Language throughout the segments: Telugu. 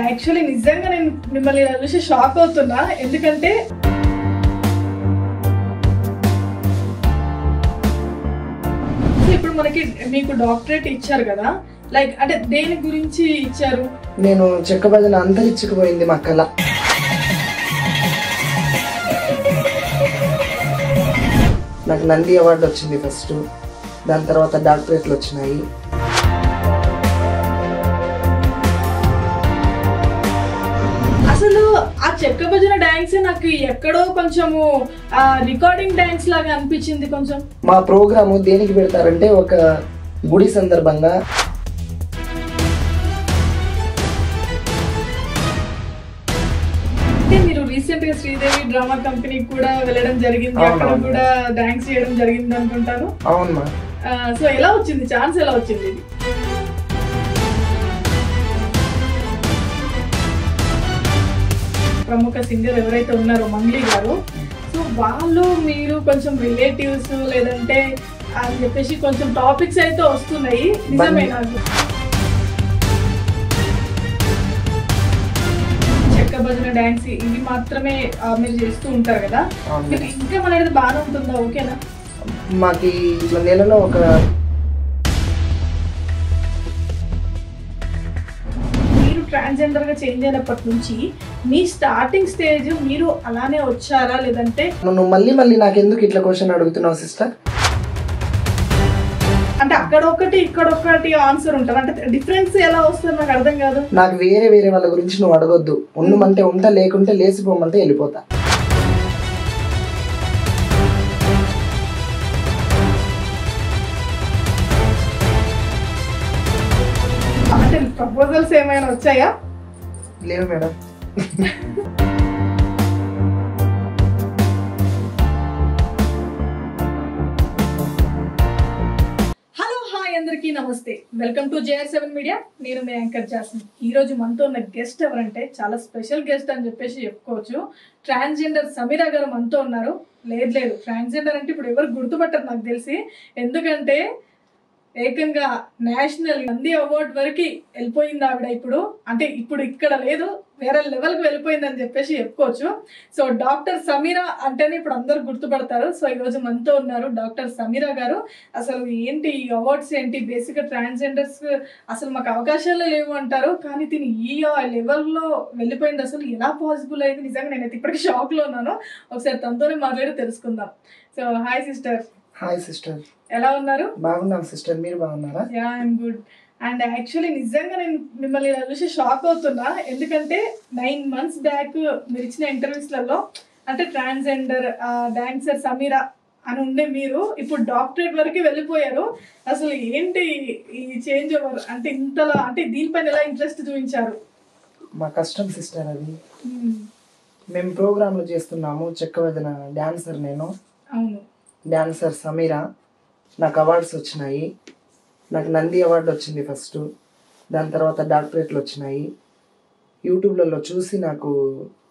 యాక్చువల్లీ నిజంగా నేను మిమ్మల్ని ఇలా చూసి షాక్ అవుతున్నా. ఎందుకంటే ఇప్పుడు మనకి మీకు డాక్టరేట్ ఇచ్చారు కదా, లైక్ అంటే దేని గురించి ఇచ్చారు? నేను చెక్క భజన అంతరించుకుపోయింది మా కళ. నాకు నంది అవార్డు వచ్చింది ఫస్ట్, దాని తర్వాత డాక్టరేట్లు వచ్చినాయి. అసలు ఆ చెక్క భజన డాన్స్ నాకు ఎక్కడో కొంచెము రికార్డింగ్ డాన్స్ లాగా అనిపించింది. కొంచెం మా ప్రోగ్రాము దేనికి పెడతారంటే ఒక గుడి సందర్భంగా. అంటే మీరు రీసెంట్ గా శ్రీదేవి డ్రామా కంపెనీకి కూడా వెళ్ళడం జరిగింది, అక్కడ కూడా డాన్స్ చేయడం జరిగింది అనుకుంటాను. అవునమ్మా. సో ఎలా వచ్చింది ఛాన్స్, ఎలా వచ్చింది ఇది? ప్రముఖ సింగర్ ఎవరైతే ఉన్నారో మంగ్లీ గారు, సో వాళ్ళు మీరు కొంచెం రిలేటివ్స్ లేదంటే అని చెప్పేసి కొంచెం టాపిక్స్ అయితే వస్తున్నాయి, నిజమే? నాకు చెక్క భజన డాన్స్ ఇవి మాత్రమే మీరు చేస్తూ ఉంటారు కదా, మీరు ఇంకా అనేది బాగానే ఉంటుందా? ఓకేనా? మాకు ఇట్లా నెలలో ఒక ట్రాన్స్జెండర్ గా చేంజ్ అయినప్పటి నుంచి మీ స్టార్టింగ్ స్టేజ్ మీరు అలానే వచ్చారా, లేదంటే నువ్వు మళ్ళీ మళ్ళీ నాకు ఎందుకు ఇట్లా క్వశ్చన్ అడుగుతున్నావు సిస్టర్? అంటే అక్కడ ఒకటి ఇక్కడ ఒకటి ఆన్సర్ ఉంటుంది, అంటే డిఫరెన్స్ ఎలా వస్తుంది నాకు అర్థం కాదు. నాకు వేరే వేరే వాళ్ళ గురించి నువ్వు అడగొద్దు. ఉండమంటే ఉంటా, లేకుంటే లేచిపోమంటే వెళ్ళిపోతా. అంటే ప్రపోజల్స్ ఏమైనా వచ్చాయా? లేవు మేడం. హలో, హాయ్, అందరికీ నమస్తే. Welcome to JR7 media. నేను మీ యాంకర్ జాస్మిన్. ఈ రోజు మనతో ఉన్న గెస్ట్ ఎవరంటే చాలా స్పెషల్ గెస్ట్ అని చెప్పేసి చెప్పుకోవచ్చు. ట్రాన్స్జెండర్ సమీరా గారు మనతో ఉన్నారు. లేదు, ట్రాన్స్జెండర్ అంటే ఇప్పుడు ఎవరు గుర్తుపట్టరు నాకు తెలిసి, ఎందుకంటే ఏకంగా నేషనల్ నంది అవార్డ్ వరకు వెళ్ళిపోయింది ఆవిడ. ఇప్పుడు అంటే ఇప్పుడు ఇక్కడ లేదు, వేరే లెవెల్కి వెళ్ళిపోయిందని చెప్పేసి చెప్పుకోవచ్చు. సో డాక్టర్ సమీరా అంటేనే ఇప్పుడు అందరు గుర్తుపడతారు. సో ఈరోజు మనతో ఉన్నారు డాక్టర్ సమీరా గారు. అసలు ఏంటి ఈ అవార్డ్స్ ఏంటి? బేసిక్గా ట్రాన్స్జెండర్స్ అసలు మాకు అవకాశాలే లేవు అంటారు, కానీ తిని ఈ లెవెల్లో వెళ్ళిపోయింది. అసలు ఎలా పాసిబుల్ అయింది? నిజంగా నేనైతే ఇప్పటికీ షాక్లో ఉన్నాను. ఒకసారి తనతోనే మాట్లాడి తెలుసుకుందాం. So hi sister. Hi sister, ఎలా ఉన్నారు? బాగున్నాం సిస్టర్, మీరు బాగున్నారా? Yeah, I'm good. And actually నిజంగా నేను మిమ్మల్ని ఇలా చూసి షాక్ అవుతున్నా. ఎందుకంటే 9 months బ్యాక్ మీరు ఇచ్చిన ఇంటర్వ్యూస్లలో అంటే ట్రాన్స్జెండర్ డాన్సర్ సమీరా అని ఉండే మీరు ఇప్పుడు డాక్టరేట్ వరకు వెళ్ళిపోయారు. అసలు ఏంటి ఈ చేంజ్ ఓవర్? అంటే ఇంతలా అంటే దీనిపైన ఎలా ఇంట్రెస్ట్ చూపించారు? మా కష్టం సిస్టర్ అది. మేము ప్రోగ్రాంలు చేస్తున్నాము. చెక్క భజన డాన్సర్ నేను. అవును, డాన్సర్ సమీరా. నాకు అవార్డ్స్ వచ్చినాయి. నాకు నంది అవార్డు వచ్చింది ఫస్ట్, దాని తర్వాత డాక్టరేట్లు వచ్చినాయి. యూట్యూబ్లలో చూసి నాకు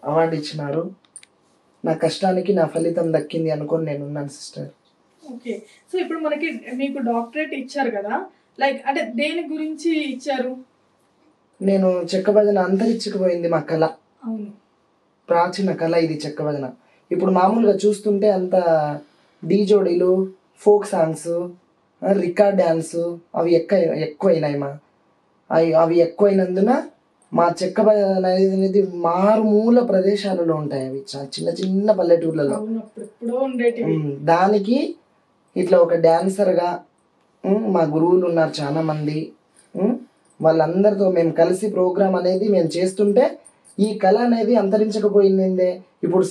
అవార్డు ఇచ్చినారు. నా కష్టానికి నా ఫలితం దక్కింది అనుకొని నేను ఉన్నాను సిస్టర్. ఓకే. సో ఇప్పుడు మనకి మీకు డాక్టరేట్ ఇచ్చారు కదా, లైక్ అంటే దేని గురించి ఇచ్చారు? నేను చెక్క భజన అంతరించుకుపోయింది మా కళ. అవును, ప్రాచీన కళ ఇది చెక్క భజన. ఇప్పుడు మామూలుగా చూస్తుంటే అంత డీజోడీలు, ఫోక్ సాంగ్స్, రికార్డ్ డ్యాన్స్ అవి ఎక్కువైనాయి. అవి ఎక్కువైనందున మా చెక్క భజన అనేది మారుమూల ప్రదేశాలలో ఉంటాయి. అవి చిన్న చిన్న పల్లెటూర్లలో. దానికి ఇట్లా ఒక డాన్సర్గా మా గురువులు ఉన్నారు చాలా మంది. వాళ్ళందరితో మేము కలిసి ప్రోగ్రామ్ అనేది మేము చేస్తుంటే ఈ కళ అనేది అంతరించకపోయిందే, ఇప్పుడు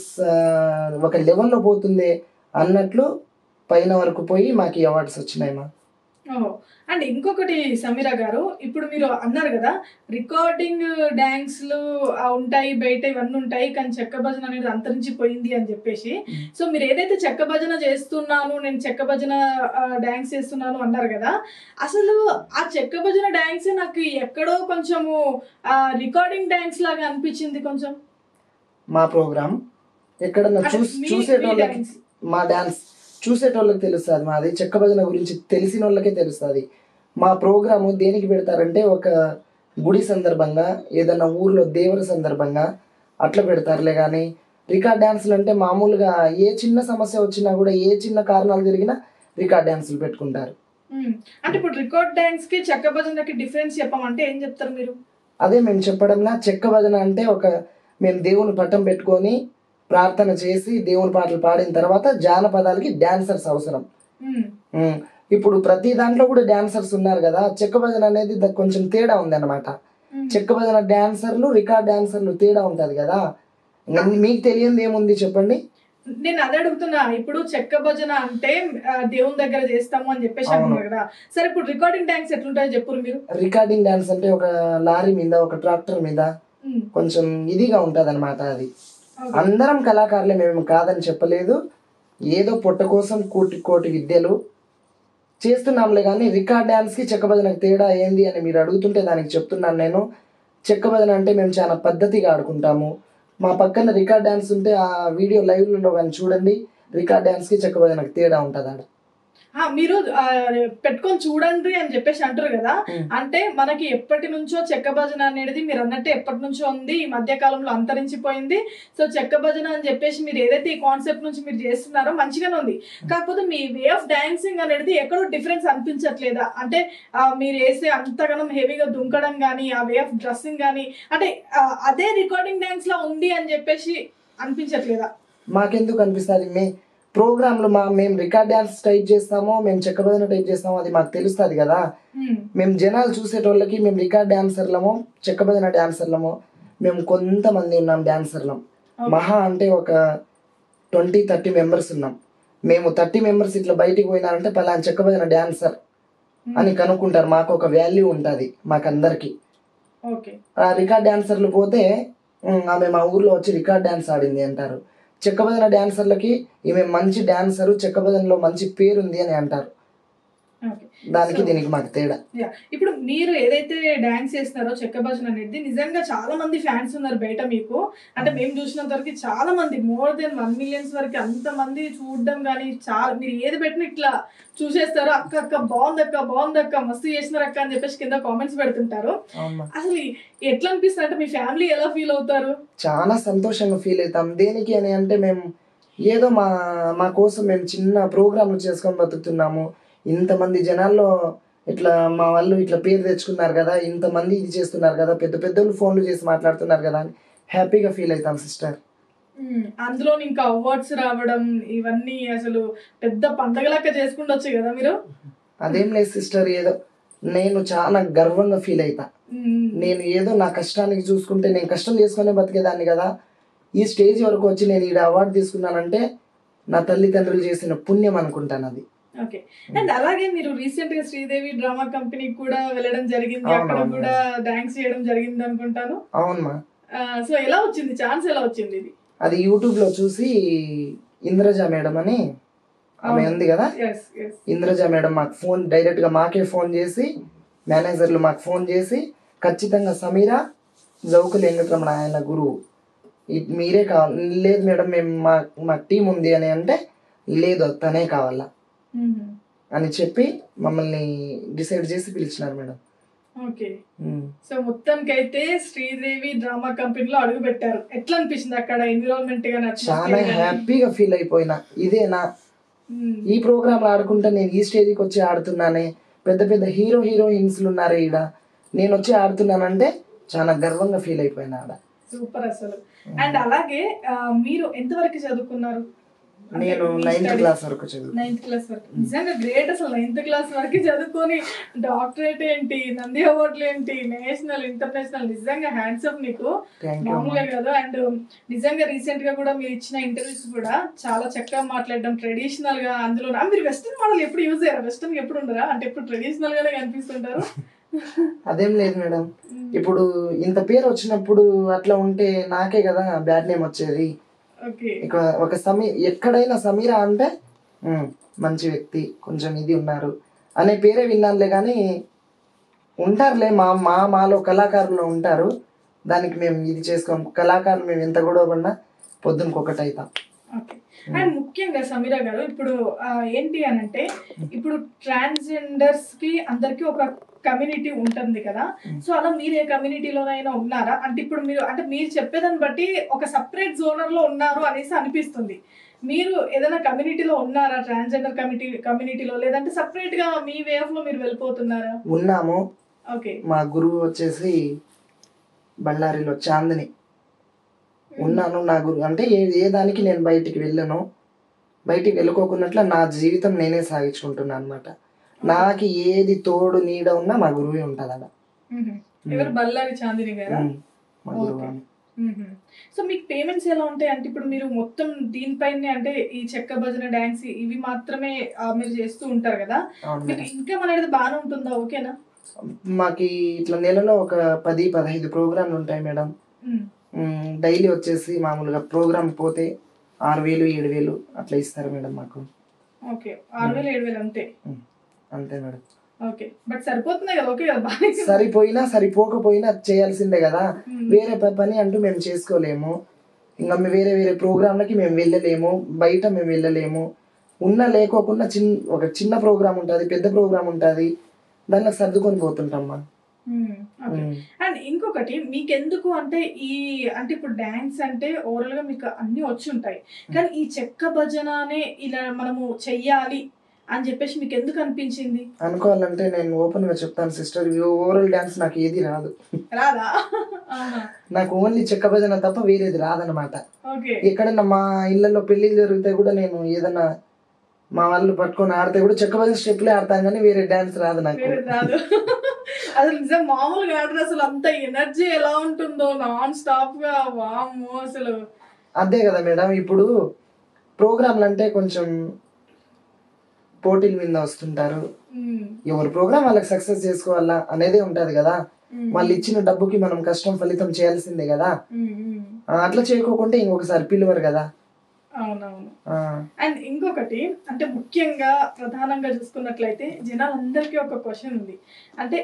ఒక లెవెల్లో పోతుంది అన్నట్లు పైన వరకు పోయి మాకు ఈ అవార్డ్స్ వచ్చినాయమ్మా. అండ్ ఇంకొకటి సమీరా గారు, ఇప్పుడు మీరు అన్నారు కదా రికార్డింగ్ డాన్స్లు ఉంటాయి బయట, ఇవన్నీ ఉంటాయి, కానీ చెక్క భజన అనేది అంతరించిపోయింది అని చెప్పేసి. సో మీరు ఏదైతే చెక్క భజన చేస్తున్నాను, నేను చెక్క భజన డాన్స్ చేస్తున్నాను అన్నారు కదా, అసలు ఆ చెక్క భజన డాన్స్ నాకు ఎక్కడో కొంచెము రికార్డింగ్ డాన్స్ లాగా అనిపించింది. కొంచెం మా ప్రోగ్రామ్ ఎక్కడన్నా చూసేటోళ్ళకి, మా డాన్స్ చూసేటోళ్ళకి తెలుస్తుంది. మాది చెక్క భజన గురించి తెలిసిన వాళ్ళకే తెలుస్తుంది. మా ప్రోగ్రాము దేనికి పెడతారంటే ఒక గుడి సందర్భంగా, ఏదైనా ఊర్లో దేవుల సందర్భంగా అట్లా పెడతారులే కానీ రికార్డ్ డ్యాన్సులు అంటే మామూలుగా ఏ చిన్న సమస్య వచ్చినా కూడా ఏ చిన్న కారణాలు జరిగినా రికార్డ్ డ్యాన్సులు పెట్టుకుంటారు. అంటే ఇప్పుడు రికార్డ్ డాన్స్ కి చెక్క భజనకి డిఫరెన్స్ చెప్పమంటే ఏం చెప్తారు మీరు? అదే మేము చెప్పడంలా, చెక్క భజన అంటే మేము దేవుని పట్టం పెట్టుకొని ప్రార్థన చేసి దేవుని పాటలు పాడిన తర్వాత జానపదాలకి డాన్సర్స్ అవసరం. ఇప్పుడు ప్రతి దాంట్లో కూడా డాన్సర్స్ ఉన్నారు కదా, చెక్క భజన అనేది కొంచెం తేడా ఉంది అనమాట. చెక్క భజన డాన్సర్లు రికార్డ్ డాన్సర్లు తేడా ఉంటది కదా. మీకు తెలియంది ఏముంది చెప్పండి? నేను అదే అడుగుతున్నా. ఇప్పుడు చెక్క భజన అంటే దేవుని దగ్గర చేస్తాము అని చెప్పేసి అంటున్నారు కదా. సరే ఇప్పుడు రికార్డింగ్ డాన్స్ ఎట్లుంటాయో చెప్పు మీరు. రికార్డింగ్ డాన్స్ అంటే ఒక లారీ మీద, ఒక ట్రాక్టర్ మీద కొంచెం ఇదిగా ఉంటది అనమాట. అది అందరం కళాకారులే, మేము కాదని చెప్పలేదు. ఏదో పొట్ట కోసం కోటి కోటి విద్యలు చేస్తున్నాంలే కానీ రికార్డ్ డాన్స్కి చెక్క భజనకి తేడా ఏంది అని మీరు అడుగుతుంటే దానికి చెప్తున్నాను నేను. చెక్క భజన అంటే మేము చాలా పద్ధతిగా ఆడుకుంటాము. మా పక్కన రికార్డ్ డాన్స్ ఉంటే ఆ వీడియో లైవ్లో కానీ చూడండి, రికార్డ్ డాన్స్కి చెక్క భజనకి తేడా ఉంటుంది ఆడ. మీరు పెట్టుకొని చూడండి అని చెప్పేసి అంటారు కదా. అంటే మనకి ఎప్పటి నుంచో చెక్క భజన అనేది మీరు అన్నట్టే ఎప్పటి నుంచో ఉంది, ఈ మధ్య కాలంలో అంతరించిపోయింది. సో చెక్క భజన అని చెప్పేసి మీరు ఏదైతే ఈ కాన్సెప్ట్ నుంచి మీరు చేస్తున్నారో మంచిగానే ఉంది. కాకపోతే మీ వే ఆఫ్ డాన్సింగ్ అనేది ఎక్కడో డిఫరెన్స్ అనిపించట్లేదా? అంటే మీరు వేసే అంతగానం హెవీగా దుంకడం కానీ, ఆ వే ఆఫ్ డ్రెస్సింగ్ కానీ, అంటే అదే రికార్డింగ్ డాన్స్ లా ఉంది అని చెప్పేసి అనిపించట్లేదా? మాకెందుకు అనిపిస్తుంది? ప్రోగ్రాంలు మేము రికార్డ్ డాన్స్ టైప్ చేస్తామో, మేము చెక్క భజన టైప్ చేస్తామో అది మాకు తెలుస్తుంది కదా. మేము జనాలు చూసేటోళ్ళకి మేము రికార్డ్ డాన్సర్లమో చెక్క భజన డాన్సర్లమో మేము కొంతమంది ఉన్నాం డాన్సర్లం. మహా అంటే ఒక 20-30 మెంబర్స్ ఉన్నాం. మేము 30 మెంబర్స్ ఇట్లా బయటికి పోయినారంటే పలానా చెక్క భజన డాన్సర్ అని కనుక్కుంటారు. మాకు ఒక వాల్యూ ఉంటుంది మాకందరికి. ఆ రికార్డ్ డాన్సర్లు పోతే ఆమె మా ఊర్లో వచ్చి రికార్డ్ డాన్స్ ఆడింది అంటారు. చెక్క భజన డాన్సర్లకి ఈమె మంచి డాన్సరు, చెక్క భజనలో మంచి పేరుంది అని అంటారు. దానికి దీనికి మాకు తేడా. ఇప్పుడు మీరు ఏదైతే డాన్స్ చేస్తున్నారో చెక్క భజన అనేది నిజంగా చాలా మంది ఫ్యాన్స్ ఉన్నారు బయట మీకు. అంటే మేము చూసినంత వరకు చాలా మంది, మోర్ దెన్ 1 million వరకు అంత మంది చూడడం కానీ, చాలా మీరు ఏది పెట్టినా ఇట్లా చూసేస్తారు. అక్క అక్క బాగుందక్క మస్తు చేసినారు అక్క అని చెప్పేసి కింద కామెంట్స్ పెడుతుంటారు. అసలు ఎట్లా అనిపిస్తుంది? అంటే మీ ఫ్యామిలీ ఎలా ఫీల్ అవుతారు? చాలా సంతోషంగా ఫీల్ అవుతాం. దేనికి అని అంటే మేము ఏదో మా కోసం మేము చిన్న ప్రోగ్రాంలు చేసుకొని బతుకుతున్నాము. ఇంతమంది జనాల్లో ఇట్లా మా వాళ్ళు ఇట్లా పేరు తెచ్చుకున్నారు కదా, ఇంతమంది ఇది చేస్తున్నారు కదా, పెద్ద పెద్దోళ్ళు ఫోన్లు చేసి మాట్లాడుతున్నారు కదా అని హ్యాపీగా ఫీల్ అవుతాం సిస్టర్. అందులో ఇంకా అవార్డ్స్ రావడం ఇవన్నీ అసలు పెద్ద పండగలక్క చేసుకుంటొచ్చు కదా మీరు. అదేం లేదు సిస్టర్, ఏదో నేను చాలా గర్వంగా ఫీల్ అవుతా. నేను ఏదో నా కష్టానికి చూసుకుంటే, నేను కష్టం చేసుకునే బతికేదాన్ని కదా, ఈ స్టేజ్ వరకు వచ్చి నేను ఈ అవార్డు తీసుకున్నానంటే నా తల్లిదండ్రులు చేసిన పుణ్యం అనుకుంటాను అది. ఓకే. అండ్ అలాగే మీరు రీసెంట్ గా శ్రీదేవి డ్రామా కంపెనీకి కూడా వెళ్ళడం జరిగింది, అక్కడ కూడా డాన్స్ చేయడం జరిగింది అనుకుంటాను. అవునమ్మా. సో ఎలా వచ్చింది ఛాన్స్, ఎలా వచ్చింది ఇది? అది యూట్యూబ్ లో చూసి ఇంద్రజ మేడం అని ఆమె ఉంది కదా, ఇంద్రజ మేడం మాకు ఫోన్ డైరెక్ట్ గా మాకే ఫోన్ చేసి, మేనేజర్లు మాకు ఫోన్ చేసి ఖచ్చితంగా సమీరా జౌకులు వెంకటరమణ ఆయన గురువు, మీరే కావాలి. లేదు మేడం మేము మా టీం ఉంది అని అంటే, లేదు తనే కావాలా అని చెప్పి మమ్మల్ని డిసైడ్ చేసి పిలిచినారు మేడం. ఓకే. సో మొత్తానికైతే శ్రీదేవి డ్రామా కంపెనీలో అడుగు పెట్టారు. ఎట్లా అనిపించింది అక్కడ ఎన్విరాన్మెంట్ గా? చాలా హ్యాపీగా ఫీల్ అయిపోయినా. ఇదేనా ఈ ప్రోగ్రామ్ ఆడుకుంటా నేను ఈ స్టేజ్కి వచ్చి ఆడుతున్నానే, పెద్ద పెద్ద హీరోయిన్స్లు ఉన్నారు ఈడ, నేను వచ్చి ఆడుతున్నానంటే చాలా గర్వంగా ఫీల్ అయిపోయినా ఆడ. సూపర్ అసలు. అండ్ అలాగే మీరు ఎంతవరకు చదువుకున్నారు? నేను 9th క్లాస్ వరకు చదువు. 9th క్లాస్ వరకు నిజంగా గ్రేట్ అసలు. 9th క్లాస్ వరకు చదువుకొని డాక్టరేట్ ఏంటి, నంది అవార్డులు ఏంటి, నేషనల్ ఇంటర్నేషనల్, నిజంగా హ్యాండ్స్ అప్ మీకు, మామూలుగా కాదు. అండ్ నిజంగా రీసెంట్ గా కూడా మీరు ఇచ్చిన ఇంటర్వ్యూస్ కూడా చాలా చక్కగా మాట్లాడడం, ట్రెడిషనల్ గా. అందులో మీరు వెస్టర్న్ మోడల్ ఎప్పుడు యూజ్ అయ్యారా? వెస్టర్న్ ఎప్పుడు ఉండరా? అంటే ఎప్పుడు ట్రెడిషనల్ గానే కనిపిస్తుంటారు. అదేం లేదు మేడం, ఇప్పుడు ఇంత పేరు వచ్చినప్పుడు అట్లా ఉంటే నాకే కదా బ్యాడ్ నేమ్ వచ్చేది. ఒక ఎక్కడైనా సమీరా అంటే మంచి వ్యక్తి, కొంచెం ఇది ఉన్నారు అనే పేరే విన్నానులే కానీ, ఉంటారులే మాలో కళాకారులు ఉంటారు. దానికి మేము ఇది చేసుకోం. కళాకారులు మేము ఎంత గొడవ పడినా పొద్దునకొకటి అవుతాం. ఓకే. అండ్ ముఖ్యంగా సమీరా గారు ఇప్పుడు ఏంటి అనంటే ఇప్పుడు ట్రాన్స్జెండర్స్ కి అందరికి ఒక కమ్యూనిటీ ఉంటుంది కదా, సో అలా మీరు ఏ కమ్యూనిటీలోనైనా ఉన్నారా? అంటే ఇప్పుడు మీరు అంటే మీరు చెప్పేదాన్ని బట్టి ఒక సపరేట్ జోనర్ లో ఉన్నారు అనేసి అనిపిస్తుంది. మీరు ఏదైనా కమ్యూనిటీలో ఉన్నారా? ట్రాన్స్జెండర్ కమ్యూనిటీలో, లేదంటే సపరేట్ గా మీ వే ఆఫ్ లో మీరు వెళ్ళిపోతున్నారా? ఉన్నాము. ఓకే. మా గురువు వచ్చేసి బళ్ళారిలో చాందిని ఉన్నాను. నా గురువు అంటే ఏ దానికి నేను బయటికి వెళ్ళను. బయటికి వెళ్ళుకోకున్నట్ల నా జీవితం నేనే సాగించుకుంటున్నాను అనమాట. నాకు ఏది తోడు నీడ ఉన్నా మా గురువే ఉంటుంది అలా. ఎవరు? బళ్ళారి చాందిని గారా? మా గురువు. సో మీకు పేమెంట్స్ ఎలా ఉంటాయి? అంటే ఇప్పుడు మీరు మొత్తం దీనిపైనే అంటే ఈ చెక్క భజన డాన్స్ ఇవి మాత్రమే మీరు చేస్తూ ఉంటారు కదా, మీకు ఇన్కమ్ అనేది బాగానే ఉంటుందా? ఓకేనా? మాకి ఇట్లా నెలలో ఒక 10-15 ప్రోగ్రాంలు ఉంటాయి మేడం. డైలీ వచ్చేసి మామూలుగా ప్రోగ్రామ్ పోతే 6,000-7,000 అట్లా ఇస్తారు మేడం మాకు. ఓకే, 6,000-7,000 అంతే. అంతే మేడం. ఓకే, బట్ సరిపోతున్నాయి కదా? ఓకే కదా, సరిపోయినా సరిపోకపోయినా చేయాల్సిందే కదా. వేరే పని అంటూ మేము చేసుకోలేము. ఇంకా వేరే వేరే ప్రోగ్రాంలకి మేము వెళ్ళలేము, బయట మేము వెళ్ళలేము. లేకోకుండా ఒక చిన్న ప్రోగ్రామ్ ఉంటుంది, పెద్ద ప్రోగ్రామ్ ఉంటుంది, దానిలో సర్దుకొని పోతుంటామ్మా. అండ్ ఇంకొకటి మీకెందుకు అంటే అంటే ఇప్పుడు డాన్స్ అంటే ఓవరాల్ గా మీకు అన్ని వచ్చి ఉంటాయి, కానీ ఈ చెక్క భజన అనే ఇలా మనము చెయ్యాలి అని చెప్పేసి మీకు ఎందుకు అనిపించింది? అనుకోవాలంటే నేను ఓపెన్ గా చెప్తాను సిస్టర్, ఓవరాల్ డాన్స్ నాకు ఏది రాదు. రాదా? నాకు ఓన్లీ చెక్క భజన తప్ప వేరేది రాదనమాట. ఎక్కడన్నా మా ఇళ్లలో పెళ్లిళ్ళు జరిగితే కూడా నేను ఏదన్నా మా వాళ్ళు పట్టుకొని ఆడితే కూడా చెక్క భజన స్టెప్లే ఆడతాను, కానీ వేరే డాన్స్ రాదు నాకు. రాదు అసలు నిజం మామూలుగా ఆడరు. అసలు అంత ఎనర్జీ ఎలా ఉంటుందో నాన్ స్టాప్ గా, వామ్మో అసలు. అదే కదా మేడం, ఇప్పుడు ప్రోగ్రాంలు అంటే కొంచెం పోటీల మీద వస్తుంటారు, ఎవరి ప్రోగ్రామ్ వాళ్ళకి సక్సెస్ చేసుకోవాలా అనేదే ఉంటది కదా. వాళ్ళు ఇచ్చిన డబ్బుకి మనం కష్టం ఫలితం చేయాల్సిందే కదా. అట్లా చేయకోకుంటే ఇంకొకసారి పిలువరు కదా. అవునవును. అండ్ ఇంకొకటి అంటే ముఖ్యంగా ప్రధానంగా చూసుకున్నట్లయితే జనాలందరికీ ఒక క్వశ్చన్ ఉంది. అంటే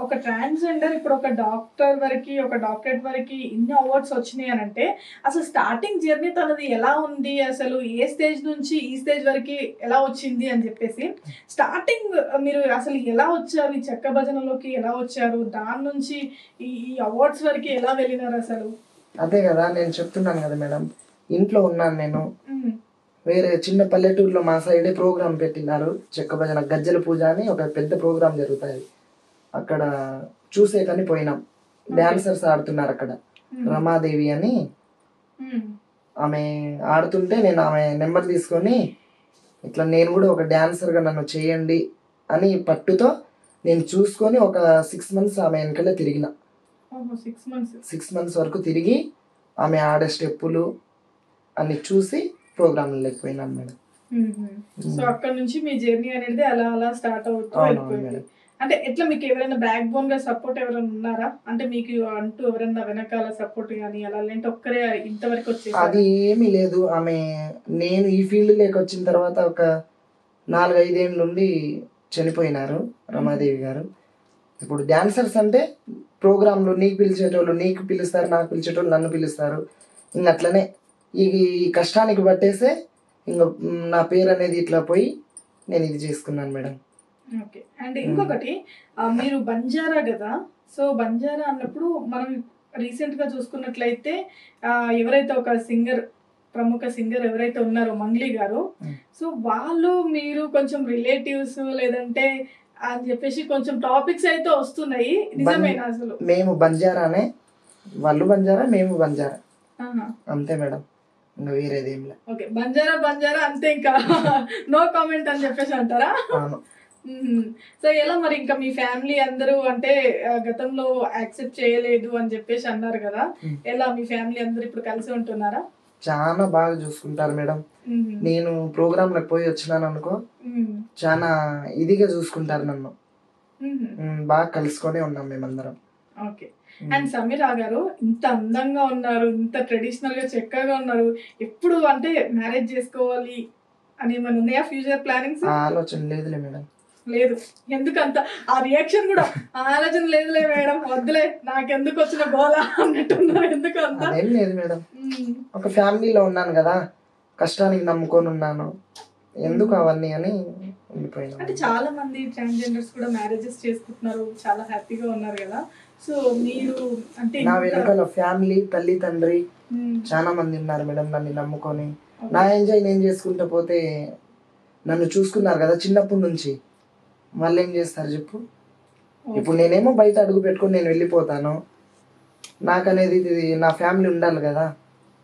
ఒక ట్రాన్స్జెండర్ ఇప్పుడు ఒక డాక్టర్ వరకు, ఒక డాక్టరేట్ వరకు ఇన్ని అవార్డ్స్ వచ్చినాయి అని అంటే అసలు స్టార్టింగ్ జర్నీ తనది ఎలా ఉంది, అసలు ఏ స్టేజ్ నుంచి ఈ స్టేజ్ వరకు ఎలా వచ్చింది అని చెప్పేసి స్టార్టింగ్ మీరు అసలు ఎలా వచ్చారు, ఈ చెక్క భజనలోకి ఎలా వచ్చారు, దాని నుంచి ఈ అవార్డ్స్ వరకు ఎలా వెళ్ళినారు అసలు? అదే కదా నేను చెప్తున్నాను కదా మేడం, ఇంట్లో ఉన్నాను నేను. వేరే చిన్న పల్లెటూరులో మా సైడే ప్రోగ్రామ్ పెట్టినారు, చెక్క భజన గజ్జల పూజ అని ఒక పెద్ద ప్రోగ్రామ్ జరుగుతుంది. అక్కడ చూసేకని పోయినాం. డాన్సర్స్ ఆడుతున్నారు అక్కడ, రమాదేవి అని ఆమె ఆడుతుంటే నేను ఆమె నెంబర్ తీసుకొని ఇట్లా నేను కూడా ఒక డాన్సర్గా నన్ను చేయండి అని పట్టుతో నేను చూసుకొని ఒక 6 months ఆమె వెనకలే తిరిగిన. 6 months వరకు తిరిగి ఆమె ఆడే స్టెప్పులు అన్ని చూసి ప్రోగ్రామ్ లేకపోయినాను మేడం. సో అక్కడ నుంచి మీ జర్నీ అనేది అలా అలా స్టార్ట్ అవుతుంది. అంటే ఎట్లా మీకు ఎవరైనా బ్యాక్ బోన్ గా సపోర్ట్ ఎవరైనా ఉన్నారా? అంటే మీకు అంటూ ఎవరైనా వెనకాల సపోర్ట్ కానీ అలా లేదంటే ఒక్కరే ఇంతవరకు వచ్చేసి? అది ఏమీ లేదు. ఆమె నేను ఈ ఫీల్డ్ లేక వచ్చిన తర్వాత ఒక 4-5 ఏళ్ళ నుండి చనిపోయినారు రమాదేవి గారు. ఇప్పుడు డాన్సర్స్ అంటే ప్రోగ్రాంలు నీకు పిలిచేటోళ్ళు నీకు పిలుస్తారు, నాకు పిలిచేటోళ్ళు నన్ను పిలుస్తారు. ఇంక అట్లనే ఈ కష్టానికి పట్టేసే ఇంకా నా పేరు అనేది ఇట్లా పోయి నేను ఇది చేసుకున్నాను మేడం. ఓకే. అండ్ ఇంకొకటి మీరు బంజారా కదా, సో బంజారా అన్నప్పుడు మనం రీసెంట్ గా చూసుకున్నట్లయితే ఎవరైతే ఒక ప్రముఖ సింగర్ ఎవరైతే ఉన్నారో మంగ్లీ గారు, సో వాళ్ళు మీరు కొంచెం రిలేటివ్స్ లేదంటే అని చెప్పేసి కొంచెం టాపిక్స్ అయితే వస్తున్నాయి, నిజమేనా? అసలు మేము బంజారానే, వాళ్ళు బంజారా మేము బంజారా అంతే మేడం, ఇంకా వేరేది ఏం లేదు. ఓకే, బంజారా అంతే, ఇంకా నో కామెంట్ అని చెప్పేసి అంటారా? సో ఎలా మరి ఇంకా మీ ఫ్యామిలీ అందరూ అంటే గతంలో యాక్సెప్ట్ చేయలేదు అని చెప్పేసి అన్నారు కదా, ఎలా మీ ఫ్యామిలీ అందరూ ఇప్పుడు కలిసి ఉంటున్నారా? చాలా బాగా చూసుకుంటారు మేడం. నేను ప్రోగ్రామ్ లకు పోయి వచ్చినాను అనుకో, చాలా ఇదిగా చూసుకుంటారు నన్ను, బాగా కలుసుకొని ఉన్నాం మేమందరం. ఓకే. అండ్ సమీరా గారు ఇంత అందంగా ఉన్నారు, ఇంత ట్రెడిషనల్ గా చక్కగా ఉన్నారు, ఎప్పుడు అంటే మ్యారేజ్ చేసుకోవాలి అని ఏమైనా ఉన్నాయా ఫ్యూచర్ ప్లానింగ్స్? ఆలోచన లేదులే మేడం. లేదు? ఎందుకంత ఆ రియాక్షన్ కూడా ఆలోచన లేదులే మేడం, వద్దులే నాకెందుకు వచ్చిన గోలా అన్నట్టున్నారు, ఎందుకు అంత? ఏం లేదు మేడం, ఒక ఫ్యామిలీలో ఉన్నాను కదా, కష్టానికి నమ్ముకొని ఉన్నాను, ఎందుకు అవన్నీ అని ఉండిపోయినా. అంటే చాలా మంది ట్రాన్స్జెండర్స్ కూడా మ్యారేజెస్ చేసుకుంటున్నారు, చాలా హ్యాపీగా ఉన్నారు కదా. సో మీరు అంటే నా వెనకాల ఫ్యామిలీ, తల్లి తండ్రి ఉమ్, చాలా మంది ఉన్నారు మేడం నన్ను నమ్ముకొని. నా ఎంజాయ్ నేను చేసుకుంటూ పోతే నన్ను చూసుకున్నారు కదా చిన్నప్పటి నుంచి, వాళ్ళు ఏం చేస్తారు చెప్పు. ఇప్పుడు నేనేమో బయట అడుగు పెట్టుకొని నేను వెళ్ళిపోతాను, నాకనేది ఇది నా ఫ్యామిలీ ఉండాలి కదా.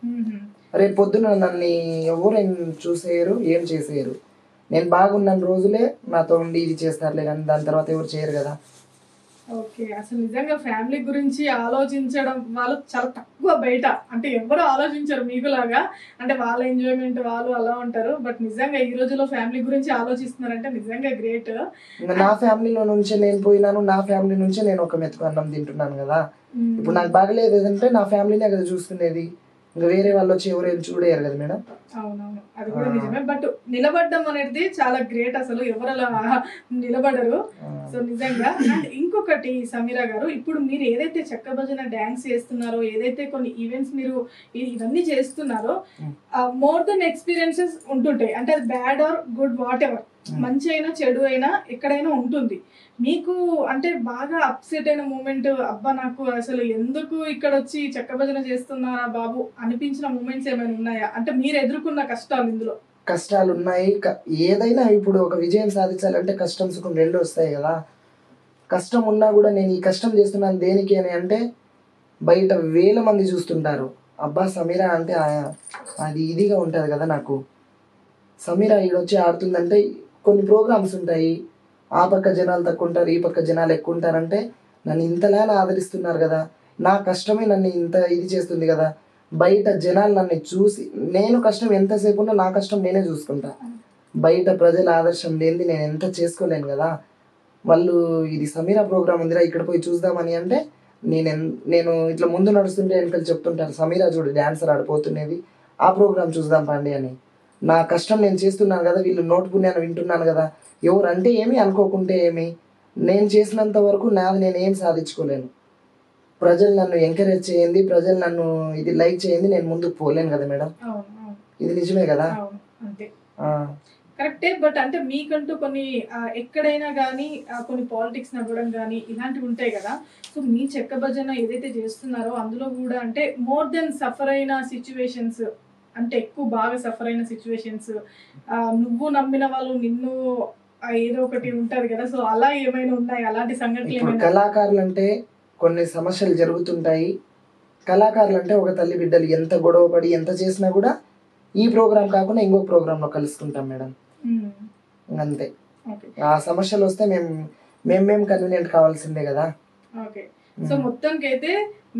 ఉమ్, రేపు పొద్దున నన్ను ఎవరేం చూసేయరు, ఏం చేసేయరు. నేను బాగున్న రోజులే నాతో ఉండి ఇది చేస్తారులే, కానీ దాని తర్వాత ఎవరు చేయరు కదా. ఓకే. అసలు నిజంగా ఫ్యామిలీ గురించి ఆలోచించడం వాళ్ళు చాలా తక్కువ బయట, అంటే ఎవరు ఆలోచించరు మీకులాగా. అంటే వాళ్ళ ఎంజాయ్మెంట్ వాళ్ళు అలా ఉంటారు, బట్ నిజంగా ఈ రోజుల్లో ఫ్యామిలీ గురించి ఆలోచిస్తున్నారంటే నిజంగా గ్రేట్. ఇంకా నా ఫ్యామిలీలో నుంచే నేను పోయినాను, నా ఫ్యామిలీ నుంచే నేను ఒక మెతుకు అన్నం తింటున్నాను కదా. ఇప్పుడు నాకు బాగలేదు అంటే నా ఫ్యామిలీనే కదా చూసుకునేది, ఇంకా వేరే వాళ్ళు వచ్చి ఎవరేం చూడేయారు కదా మేడం. అవునవును, అది కూడా నిజమే. బట్ నిలబడడం అనేది చాలా గ్రేట్, అసలు ఎవరు అలా నిలబడరు. సో నిజంగా. అండ్ ఇంకొకటి సమీరా గారు, ఇప్పుడు మీరు ఏదైతే చెక్క భజన డాన్స్ చేస్తున్నారో, ఏదైతే కొన్ని ఈవెంట్స్ మీరు ఇవన్నీ చేస్తున్నారో, మోర్ దెన్ ఎక్స్పీరియన్సెస్ ఉంటుంటాయి. అంటే అది bad or good what ever, మంచి అయినా చెడు అయినా ఎక్కడైనా ఉంటుంది. మీకు అంటే బాగా అప్సెట్ అయిన మూమెంట్, అబ్బా నాకు అసలు ఎందుకు ఇక్కడ వచ్చి చెక్క భజన చేస్తున్నారా బాబు అనిపించిన మూమెంట్స్ ఏమైనా ఉన్నాయా? అంటే మీరు ఎదుర్కొన్న కష్టాలు ఇందులో. కష్టాలు ఉన్నాయి. ఏదైనా ఇప్పుడు ఒక విజయం సాధించాలంటే కష్టం సుఖం రెండు వస్తాయి కదా. కష్టం ఉన్నా కూడా నేను ఈ కష్టం చేస్తున్నాను దేనికి అని అంటే, బయట వేల మంది చూస్తుంటారు, అబ్బా సమీరా అంటే అది ఇదిగా ఉంటుంది కదా నాకు. సమీరా ఈడొచ్చి ఆడుతుందంటే కొన్ని ప్రోగ్రామ్స్ ఉంటాయి, ఆ పక్క జనాలు తక్కువ ఉంటారు, ఈ పక్క జనాలు ఎక్కువ ఉంటారంటే నన్ను ఇంతలా ఆదరిస్తున్నారు కదా, నా కష్టమే నన్ను ఇంత ఇది చేస్తుంది కదా. బయట జనాలు నన్ను చూసి, నేను కష్టం ఎంతసేపు ఉన్నా నా కష్టం నేనే చూసుకుంటా, బయట ప్రజల ఆదర్శం లేనిది నేను ఎంత చేసుకోలేను కదా. వాళ్ళు ఇది సమీరా ప్రోగ్రామ్ ఉందిరా ఇక్కడ పోయి చూద్దామని అంటే నేను ఇట్లా ముందు నడుస్తుంటే వెనకాల చెప్తుంటారు, సమీరా చూడు డాన్సర్ ఆడిపోతున్నది, ఆ ప్రోగ్రామ్ చూద్దాం పండి అని. నా కష్టం నేను చేస్తున్నాను కదా, వీళ్ళు నోటు పుణ్యాన్ని వింటున్నాను కదా, ఎవరు అంటే ఏమి అనుకోకుంటే ఏమి, నేను చేసినంత వరకు నాది నేను ఏం సాధించుకోలేను. ప్రజలు నన్ను ఎంకరేజ్ చేయండి, ప్రజలు నన్ను ఇది లైక్ చేయండి, నేను ముందుకు పోలేను కదా మేడం. ఇది నిజమే కదా. అంతే, కరెక్టే. బట్ అంటే మీకంటూ కొన్ని ఎక్కడైనా కానీ కొన్ని పాలిటిక్స్ నవ్వడం కానీ ఇలాంటివి ఉంటాయి కదా. సో మీ చెక్క భజన ఏదైతే చేస్తున్నారో అందులో కూడా అంటే మోర్ దెన్ సఫర్ అయిన సిచ్యువేషన్స్, అంటే ఎక్కువ బాగా సఫర్ అయిన సిచ్యువేషన్స్, నువ్వు నమ్మిన వాళ్ళు నిన్ను ఏదో ఒకటి ఉంటది కదా. సో అలా ఏమైనా ఉన్నాయి అలాంటి సంఘటనలు ఏమైనా? కళాకారులు అంటే కొన్ని సమస్యలు జరుగుతుంటాయి. కళాకారులు అంటే ఒక తల్లి బిడ్డలు ఎంత గొడవ పడి ఎంత చేసినా కూడా ఈ ప్రోగ్రామ్ కాకుండా ఇంకో ప్రోగ్రాంలో కలుసుకుంటాం మేడం. అంతే. ఆ సమస్యలు వస్తే మేము కన్వీనియంట్ కావాల్సిందే కదా. ఓకే. సో మొత్తానికి అయితే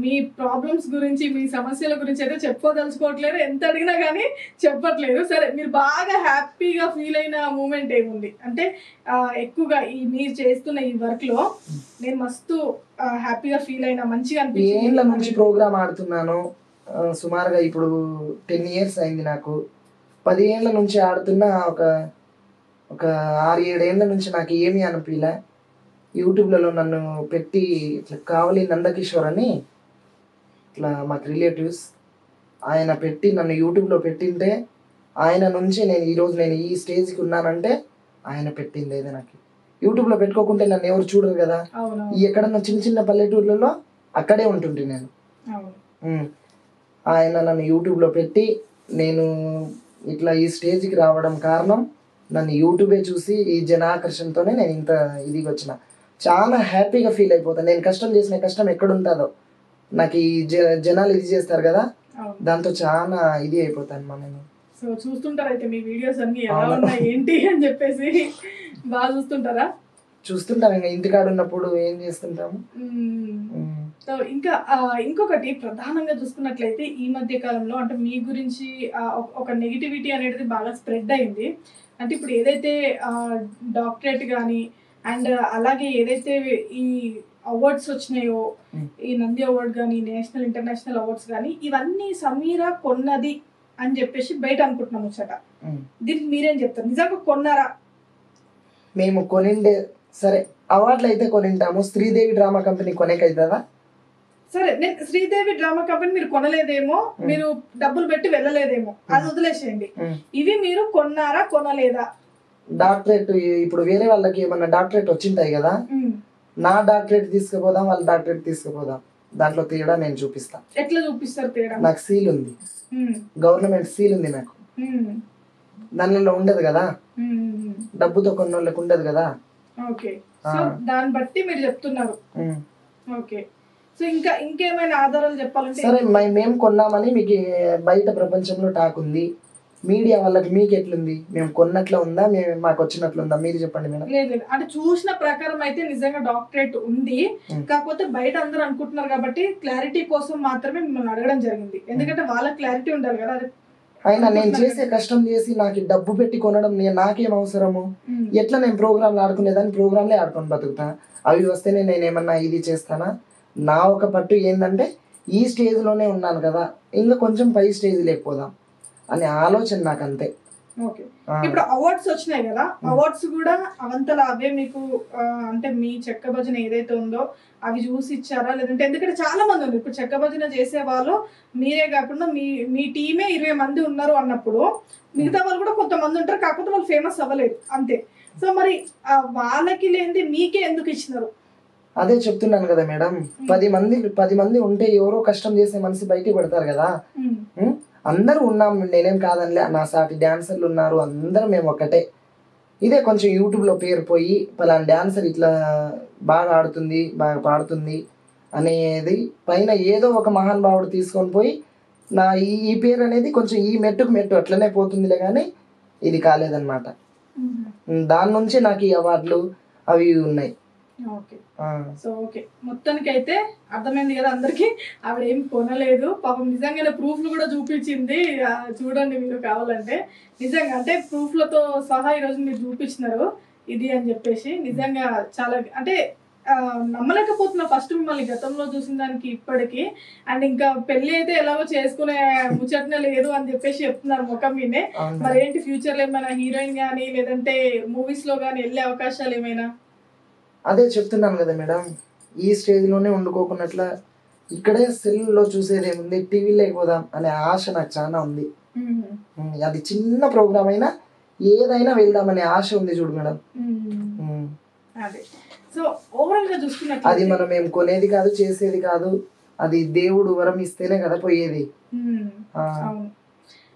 మీ ప్రాబ్లమ్స్ గురించి, మీ సమస్యల గురించి అయితే చెప్పుకోదలుచుకోవట్లేదు, ఎంత అడిగినా కానీ చెప్పట్లేదు. సరే, మీరు బాగా హ్యాపీగా ఫీల్ అయిన మూమెంట్ ఏముంది? అంటే ఎక్కువగా ఈ మీరు చేస్తున్న ఈ వర్క్ లో నేను మస్తు హ్యాపీగా ఫీల్ అయినా, మంచిగా అనిపించింది. ఏళ్ళ నుంచి ప్రోగ్రామ్ ఆడుతున్నాను, సుమారుగా ఇప్పుడు 10 years అయింది నాకు. 10 ఏళ్ళ నుంచి ఆడుతున్నా, ఒక 6-7 ఏళ్ళ నుంచి నాకు ఏమీ అనిపించలే. యూట్యూబ్లలో నన్ను పెట్టి ఇట్లా కావలి నందకిషోర్ అని ఇట్లా మాకు రిలేటివ్స్, ఆయన పెట్టి నన్ను యూట్యూబ్లో పెట్టింటే, ఆయన నుంచి నేను ఈ స్టేజ్కి ఉన్నానంటే ఆయన పెట్టింది. ఏదో నాకు యూట్యూబ్లో పెట్టుకోకుంటే నన్ను ఎవరు చూడరు కదా. ఎక్కడన్నా చిన్న చిన్న పల్లెటూర్లలో అక్కడే ఉంటుంటే నేను. ఆయన నన్ను యూట్యూబ్లో పెట్టి నేను ఇట్లా ఈ స్టేజ్కి రావడం కారణం, నన్ను యూట్యూబే చూసి ఈ జనాకర్షణతోనే నేను ఇంత ఇదికి వచ్చిన. చాలా హ్యాపీగా ఫీల్ అయిపోతాను. నేను కష్టం చేసిన కష్టం ఎక్కడుంటుందో నాకు ఈ జనాలు ఇది చేస్తారు కదా, దాంతో చాలా ఇది అయిపోతాను నేను. సో చూస్తుంటారా అయితే మీ వీడియోస్ అన్ని ఎలా ఉన్నాయి ఏంటి అని చెప్పేసి బాగా చూస్తుంటారా? చూస్తుంటాం, ఇంకా ఇంటికాడ ఉన్నప్పుడు ఏం చేస్తుంటాము. సో ఇంకా ఇంకొకటి ప్రధానంగా చూసుకున్నట్లయితే ఈ మధ్య కాలంలో అంటే మీ గురించి ఒక నెగిటివిటీ అనేది బాగా స్ప్రెడ్ అయింది. అంటే ఇప్పుడు ఏదైతే డాక్టరేట్ కానీ అండ్ అలాగే ఏదైతే ఈ అవార్డ్స్ వచ్చినాయో, ఈ నంది అవార్డ్ కానీ నేషనల్ ఇంటర్నేషనల్ అవార్డ్స్ కానీ, ఇవన్నీ సమీరా కొన్నది అని చెప్పేసి బయట అనుకుంటున్నాం ముచ్చట. దీనికి మీరేం చెప్తారు? నిజంగా కొన్నారా? మేము కొనిండే సరే, అవార్డులు అయితే కొనింటాము, శ్రీదేవి డ్రామా కంపెనీ కొనేకైతుందా? సరే, నేను శ్రీదేవి డ్రామా కంపెనీ మీరు కొనలేదేమో, మీరు డబ్బులు పెట్టి వెళ్ళలేదేమో, అది వదిలేసేయండి. ఇవి మీరు కొన్నారా కొనలేదా? డాక్టరేట్ ఇప్పుడు వేరే వాళ్ళకి ఏమన్నా డాక్టరేట్ వచ్చింటాయి కదా, నా డాక్టరేట్ తీసుకుపోదాం, వాళ్ళ డాక్టరేట్ తీసుకుపోదాం, దాంట్లో తేడా నేను చూపిస్తా. ఎట్లా చూపిస్తారు తేడా? నాకు సీల్ ఉంది, గవర్నమెంట్ సీల్ ఉంది నాకు. దానిలో ఉండదు కదా, డబ్బుతో కొన్నోళ్ళకి ఉండదు కదా. ఓకే, సో దాన్ని బట్టి మీరు చెప్తున్నారు. ఓకే, సో ఇంకా ఇంకేమైనా ఆధారాలు చెప్పాలంటే? సరే, మేము కొన్నామని మీకు బయట ప్రపంచంలో టాక్ ఉంది, మీడియా వాళ్ళకి మీకు ఎట్లుంది? మేము కొన్నట్లు ఉందా, మాకు వచ్చినట్లు ఉందా? మీరు చెప్పండి మేడం. లేదు, అంటే చూసిన ప్రకారం అయితే నిజంగా డాక్టరేట్ ఉంది, కాకపోతే బయట అందరూ అనుకుంటున్నారు కాబట్టి క్లారిటీ కోసం మాత్రమే మిమ్మల్ని అడగడం జరిగింది. ఎందుకంటే వాళ్ళకి క్లారిటీ ఉండాలి కదా. అయినా నేను చేసే కష్టం చేసి నాకు డబ్బు పెట్టి కొనడం నాకేం అవసరము? ఎట్లా నేను ప్రోగ్రాంలు ఆడుకునేదాన్ని ప్రోగ్రాంలే ఆడుకొని బతుకుతా. అవి వస్తేనే నేను ఏమన్నా ఇది చేస్తానా? నా ఒక పట్టు ఏంటంటే ఈ స్టేజ్లోనే ఉన్నాను కదా, ఇంకా కొంచెం పై స్టేజ్ లేకపోదాం అనే ఆలోచన నాకు, అంతే. ఓకే, ఇప్పుడు అవార్డ్స్ వచ్చినాయి కదా, అవార్డ్స్ కూడా అవంతలా అవే మీకు అంటే మీ చెక్క భజన ఏదైతే ఉందో అవి చూసి ఇచ్చారా లేదంటే? ఎందుకంటే చాలా మంది ఉన్నారు ఇప్పుడు చెక్క భజన చేసే వాళ్ళు, మీరే కాకుండా మీ టీమే 20 మంది ఉన్నారు అన్నప్పుడు మిగతా వాళ్ళు కూడా కొంతమంది ఉంటారు, కాకపోతే వాళ్ళు ఫేమస్ అవ్వలేదు అంతే. సో మరి వాళ్ళకి లేనిది మీకే ఎందుకు ఇచ్చినారు? అదే చెప్తున్నాను కదా మేడం, 10 మంది ఉంటే ఎవరో కష్టం చేసే మనిషి బయటికి పడతారు కదా. అందరూ ఉన్నాం, నేనేం కాదనిలే, నా సాటి డాన్సర్లు ఉన్నారు, అందరం మేము ఒకటే. ఇదే కొంచెం యూట్యూబ్లో పేరు పోయి పలానా డాన్సర్ ఇట్లా బాగా ఆడుతుంది, బాగా పాడుతుంది అనేది పైన ఏదో ఒక మహానుభావుడు తీసుకొని పోయి నా ఈ పేరు అనేది కొంచెం ఈ మెట్టుకు మెట్టు అట్లనే పోతుందిలే, కానీ ఇది కాలేదన్నమాట. దాని నుంచి నాకు ఈ అవార్డులు అవి ఉన్నాయి. ఓకే, సో ఓకే, మొత్తానికి అయితే అర్థమైంది కదా అందరికి, ఆవిడ ఏం కొనలేదు పాపం. నిజంగానే ప్రూఫ్లు కూడా చూపించింది, చూడండి మీరు కావాలంటే. నిజంగా అంటే ప్రూఫ్లతో సహా ఈరోజు మీరు చూపించినారు ఇది అని చెప్పేసి. నిజంగా చాలా అంటే నమ్మలేకపోతున్నా ఫస్ట్ మిమ్మల్ని గతంలో చూసిన దానికి ఇప్పటికి. అండ్ ఇంకా పెళ్లి అయితే ఎలాగో చేసుకునే ముచ్చటనే లేదు అని చెప్పేసి చెప్తున్నారు ముఖం మీదే. మరి ఏంటి ఫ్యూచర్ లో ఏమైనా హీరోయిన్ గానీ లేదంటే మూవీస్ లో గానీ వెళ్ళే అవకాశాలు ఏమైనా? అదే చెప్తున్నాను కదా మేడం, ఈ స్టేజ్లోనే వండుకోకున్నట్ల ఇక్కడే సెల్లో చూసేది ఏముంది, టీవీలోకి పోదాం అనే ఆశ నాకు చాలా ఉంది. అది చిన్న ప్రోగ్రామ్ అయినా ఏదైనా వెళ్దామనే ఆశ ఉంది చూడు మేడం. సో ఓవరాల్ గా చూసుకున్నట్టు అది మనం ఏం కొనేది కాదు, చేసేది కాదు, అది దేవుడు వరం ఇస్తేనే కదా పోయేది.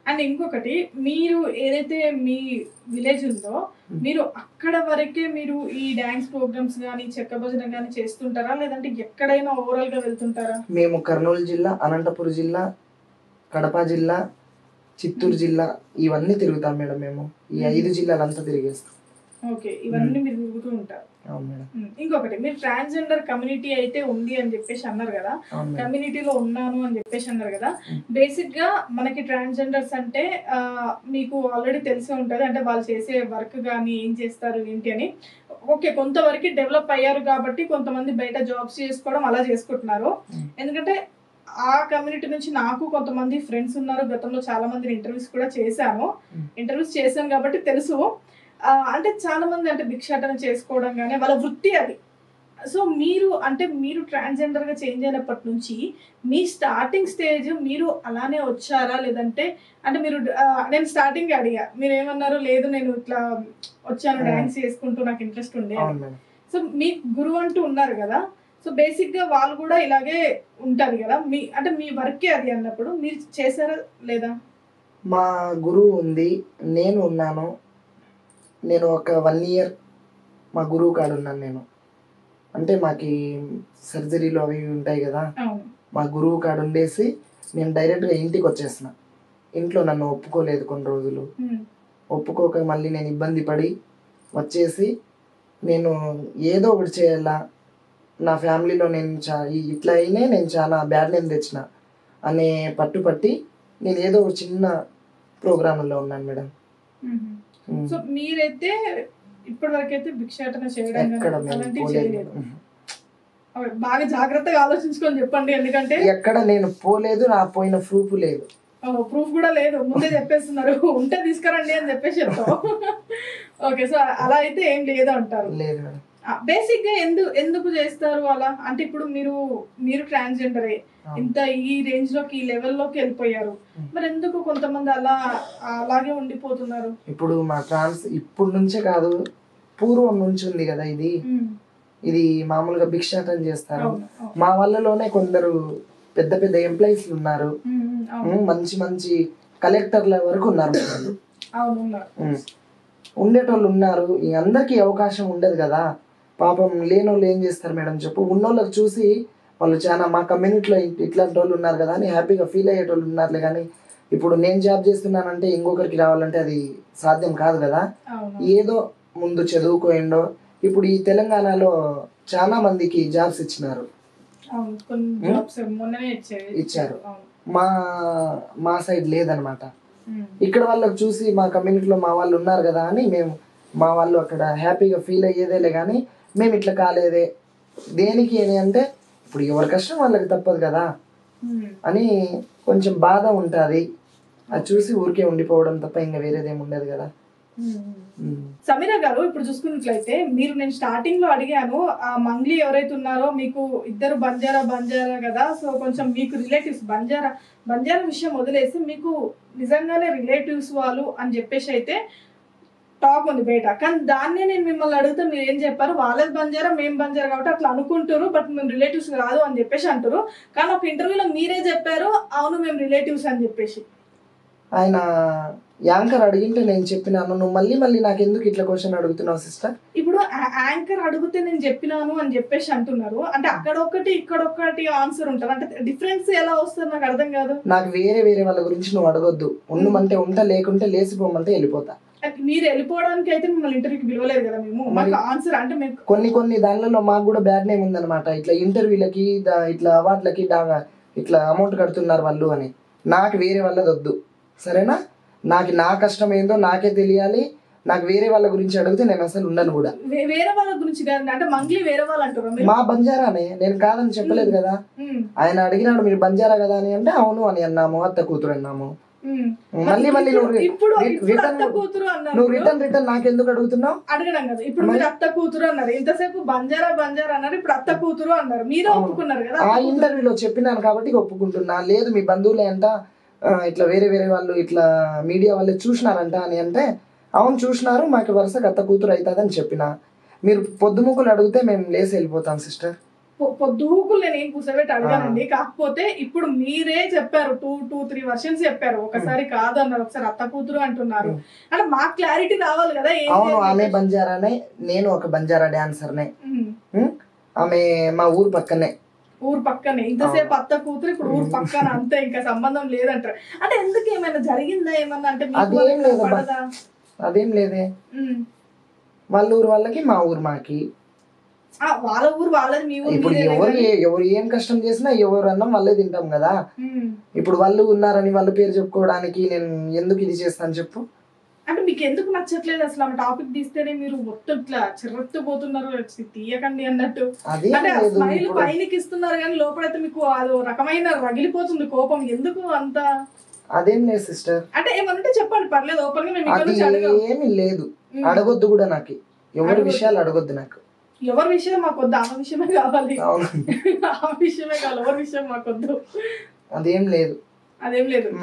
అండ్ ఇంకొకటి, మీరు ఏదైతే మీ విలేజ్ ఉందో మీరు అక్కడ వరకే మీరు ఈ డాన్స్ ప్రోగ్రామ్స్ కానీ చెక్క భజన కానీ చేస్తుంటారా లేదంటే ఎక్కడైనా ఓవరాల్ గా వెళ్తుంటారా? మేము కర్నూలు జిల్లా, అనంతపురం జిల్లా, కడప జిల్లా, చిత్తూరు జిల్లా ఇవన్నీ తిరుగుతాం మేడం. మేము ఈ 5 జిల్లాలంతా తిరిగేస్తాం. ఓకే, ఇవన్నీ మీరు తిరుగుతూ ఉంటారు. ఇంకొకటి, మీరు ట్రాన్స్జెండర్ కమ్యూనిటీ అయితే ఉంది అని చెప్పేసి అన్నారు కదా, కమ్యూనిటీలో ఉన్నాను అని చెప్పేసి అన్నారు కదా. బేసిక్ గా మనకి ట్రాన్స్జెండర్స్ అంటే మీకు ఆల్రెడీ తెలిసే ఉంటది, అంటే వాళ్ళు చేసే వర్క్ కానీ ఏం చేస్తారు ఏంటి అని. ఓకే, కొంతవరకు డెవలప్ అయ్యారు కాబట్టి కొంతమంది బయట జాబ్స్ చేసుకోవడం అలా చేసుకుంటున్నారు. ఎందుకంటే ఆ కమ్యూనిటీ నుంచి నాకు కొంతమంది ఫ్రెండ్స్ ఉన్నారు, గతంలో చాలా మందిని ఇంటర్వ్యూస్ కూడా చేశాను కాబట్టి తెలుసు. అంటే చాలా మంది అంటే భిక్షాటన చేసుకోవడం కానీ వాళ్ళ వృత్తి అది. సో మీరు ట్రాన్స్జెండర్ గా చేంజ్ అయినప్పటి నుంచి మీ స్టార్టింగ్ స్టేజ్ మీరు అలానే వచ్చారా లేదంటే అంటే మీరు నేను స్టార్టింగ్ అడిగా, మీరు ఏమన్నారు, లేదు నేను ఇట్లా వచ్చాను డాన్స్ చేసుకుంటూ నాకు ఇంట్రెస్ట్ ఉండే. సో మీ గురువు అంటూ ఉన్నారు కదా, సో బేసిక్ గా వాళ్ళు కూడా ఇలాగే ఉంటారు కదా, మీ వర్కే అది అన్నప్పుడు మీరు చేశారా లేదా? మా గురువు ఉంది, నేను ఉన్నాను. నేను ఒక 1 year మా గురువు కాడ ఉన్నాను నేను. అంటే మాకు సర్జరీలు అవి ఉంటాయి కదా, మా గురువు కాడ ఉండేసి నేను డైరెక్ట్గా ఇంటికి వచ్చేసిన. ఇంట్లో నన్ను ఒప్పుకోలేదు కొన్ని రోజులు, ఒప్పుకోక మళ్ళీ నేను ఇబ్బంది పడి వచ్చేసి నేను ఏదో ఒకటి చేయాలా, నా ఫ్యామిలీలో నేను ఇట్లా అయినే నేను చాలా బ్యాడ్ నేమ్ తెచ్చిన అనే పట్టుపట్టి నేను ఏదో ఒక చిన్న ప్రోగ్రాంలో ఉన్నాను మేడం. సో మీరైతే ఇప్పటి వరకు అయితే భిక్షాటన చేయడం చేయలేదు. బాగా జాగ్రత్తగా ఆలోచించుకొని చెప్పండి, ఎందుకంటే ఎక్కడ నేను పోలేదు, నా పోయిన ప్రూఫ్ లేదు. ప్రూఫ్ కూడా లేదు, ముందే చెప్పేస్తున్నారు. ఉంటే తీసుకురండి అని చెప్పేసి చెప్తాం. ఓకే, సో అలా అయితే ఏం లేదు అంటారు. లేదు మేడం. బేసిక్ గా ఎందుకు చేస్తారు అలా అంటే ఇప్పుడు మీరు ట్రాన్స్జెండరే ఇంత ఈ రేంజ్ లోకి ఈ లెవెల్లోకి వెళ్ళిపోయారు, మరి ఎందుకు కొంతమంది అలాగే ఉండిపోతున్నారు? ఇప్పుడు మా ఇప్పుడు నుంచే కాదు, పూర్వం నుంచి ఉంది కదా ఇది మామూలుగా భిక్షాటన చేస్తారు. మా వాళ్ళలోనే కొందరు పెద్ద పెద్ద ఎంప్లాయీస్ ఉన్నారు, మంచి మంచి కలెక్టర్ల వరకు ఉన్నారు. ఉండేటోళ్ళు ఉన్నారు. అందరికీ అవకాశం ఉండదు కదా. పాపం లేనోళ్ళు ఏం చేస్తారు మేడం చెప్పు. ఉన్నోళ్ళకి చూసి వాళ్ళు చాలా మా కమ్యూనిటీలో ఇట్లాంటి వాళ్ళు ఉన్నారు కదా అని హ్యాపీగా ఫీల్ అయ్యేటోళ్ళు ఉన్నారులే. కానీ ఇప్పుడు నేను జాబ్ చేస్తున్నానంటే ఇంకొకరికి రావాలంటే అది సాధ్యం కాదు కదా. ఏదో ముందు చదువుకోయిండో ఇప్పుడు ఈ తెలంగాణలో చాలా మందికి జాబ్స్ ఇచ్చినారు. ఇచ్చారు. మా సైడ్ లేదనమాట. ఇక్కడ వాళ్ళకి చూసి మా కమ్యూనిటీలో మా వాళ్ళు ఉన్నారు కదా అని మా వాళ్ళు అక్కడ హ్యాపీగా ఫీల్ అయ్యేదేలే. కానీ మేము ఇట్లా కాలేదే దేనికి అని అంటే ఇప్పుడు ఎవరి కష్టం వాళ్ళకి తప్పదు కదా అని కొంచెం బాధ ఉంటుంది. అది చూసి ఊరికే ఉండిపోవడం తప్ప ఇంకా వేరేదేమి ఉండదు కదా. సమీరా గారు, ఇప్పుడు చూసుకున్నట్లయితే నేను స్టార్టింగ్ లో అడిగాను, ఆ మంగ్లీ ఎవరైతే ఉన్నారో మీకు ఇద్దరు బంజారా కదా, సో కొంచెం మీకు రిలేటివ్స్ బంజారా విషయం వదిలేసి మీకు నిజంగానే రిలేటివ్స్ వాళ్ళు అని చెప్పేసి అయితే టాక్ ఉంది బయట. కానీ దాన్నే నేను మిమ్మల్ని అడిగితే మీరు ఏం చెప్పారు? వాళ్ళది బంజారా, మేము బంజారా కాబట్టి అట్లా అనుకుంటారు, బట్ మేము రిలేటివ్స్ కాదు అని చెప్పేసి అంటారు. కానీ ఒక ఇంటర్వ్యూలో మీరే చెప్పారు అవును మేము రిలేటివ్స్ అని చెప్పేసి. ఆయన యాంకర్ అడిగింటే నేను చెప్పినాను, నువ్వు మళ్ళీ నాకు ఎందుకు ఇట్లా క్వశ్చన్ అడుగుతున్నావు సిస్టర్? ఇప్పుడు యాంకర్ అడిగితే నేను చెప్పినాను అని చెప్పేసి అంటున్నారు, అంటే అక్కడ ఒకటి ఇక్కడ ఒకటి ఆన్సర్ ఉంటుంది, అంటే డిఫరెన్స్ ఎలా వస్తుంది నాకు అర్థం కాదు. నాకు వేరే వాళ్ళ గురించి నువ్వు అడగొద్దు. ఉండమంటే ఉంటా, లేకుంటే లేచిపోమంటే వెళ్ళిపోతా. మీరు వెళ్ళిపోవడానికి అయితే మిమ్మల్ని ఇంటర్వ్యూకి పిలవలేదు కదా మేము. మాకు ఆన్సర్ అంటే కొన్ని దానిలలో మాకు కూడా బ్యాడ్ నేమ్ ఉందన్నమాట. ఇట్లా ఇంటర్వ్యూలకి ఇట్లా అవార్డులకి ఇట్లా అమౌంట్ కడుతున్నారు వాళ్ళు అని. నాకు వేరే వాళ్ళది వద్దు, సరేనా? నా కష్టం ఏందో నాకే తెలియాలి. నాకు వేరే వాళ్ళ గురించి అడిగితే నేను అసలు ఉండను కూడా. వేరే వాళ్ళ గురించి అంటే మంగ్లీ వేరే వాళ్ళు అంటారు. మా బంజారానే, నేను కాదని చెప్పలేదు కదా. ఆయన అడిగినాడు మీరు బంజారా కదా అని అంటే అవును అని అన్నాము, అత్త కూతురు అన్నాము. మళ్ళీ నువ్వు రిటర్న్ నాకెందుకు అడుగుతున్నావు? అడగడం కదా. ఇప్పుడు మీరు అత్త కూతురు అన్నారు, ఇంతసేపు బంజారా అన్నారు, ఇప్పుడు అత్త కూతురు అన్నారు, మీరు ఒప్పుకున్నారు కదా. ఆ ఇంటర్వ్యూలో చెప్పినాను కాబట్టి ఒప్పుకుంటున్నా. లేదు మీ బంధువులే అంట, ఇట్లా వేరే వాళ్ళు ఇట్లా మీడియా వాళ్ళు చూసినారంట అని అంటే అవును చూసినారు, మాకు వరుసగా అత్త కూతురు అవుతుంది అని చెప్పిన. మీరు పొద్దుముకులు అడిగితే మేము లేసి వెళ్ళిపోతాం సిస్టర్. పొద్దుముకులు నేను ఏం కూర్చోబెట్టి అడగానండి. కాకపోతే ఇప్పుడు మీరే చెప్పారు, 2-3 వర్షన్స్ చెప్పారు. ఒకసారి కాదు అన్నారు, ఒకసారి అత్త కూతురు అంటున్నారు. అంటే మాకు క్లారిటీ రావాలి కదా. అవును ఆమె బంజారానే, నేను ఒక బంజారా డాన్సర్నే. ఆమె మా ఊరు పక్కనే. ఇంతసేపు అత్త కూతురు, ఇప్పుడు ఊరు పక్కన, అంతే, ఇంకా సంబంధం లేదంటారు. అంటే ఎందుకు ఏమైనా జరిగిందా ఏమన్నా? అంటే అదేం లేదే. వాళ్ళ ఊరు వాళ్ళకి మా ఊరు మాకి. వాళ్ళ ఊరు వాళ్ళది, మీ ఊరు. ఇప్పుడు ఎవరు ఏం కష్టం చేసినా ఎవరు అన్నం వాళ్ళే తింటాం కదా. ఇప్పుడు వాళ్ళు ఉన్నారని వాళ్ళ పేరు చెప్పుకోవడానికి నేను ఎందుకు ఇది చేస్తాను చెప్పు? అంటే మీకు ఎందుకు నచ్చట్లేదు అసలు? ఆ టాపిక్ తీస్తేనే మీరు మొత్తం ఇట్లా చిర్రెత్తుపోతున్నారు, తీయకండి అన్నట్టు. అంటే స్మైల్ పైనకి ఇస్తున్నారు కానీ లోపలైతే మీకు అదో రకమైన రగిలిపోతుంది కోపం. ఎందుకు అంత? అదేం లేదు సిస్టర్. అంటే ఏమన్నా చెప్పండి, పర్లేదు, ఓపెన్ గా. ఏమీ లేదు, అడగొద్దు కూడా. నాకు ఎవరి విషయాలు అడగొద్దు. నాకు ఎవరి విషయం మాకొద్దు, ఆమె విషయమే కావాలి. ఆమె విషయమే కావాలి, ఎవరి విషయం మాకొద్దు. అదేం లేదు.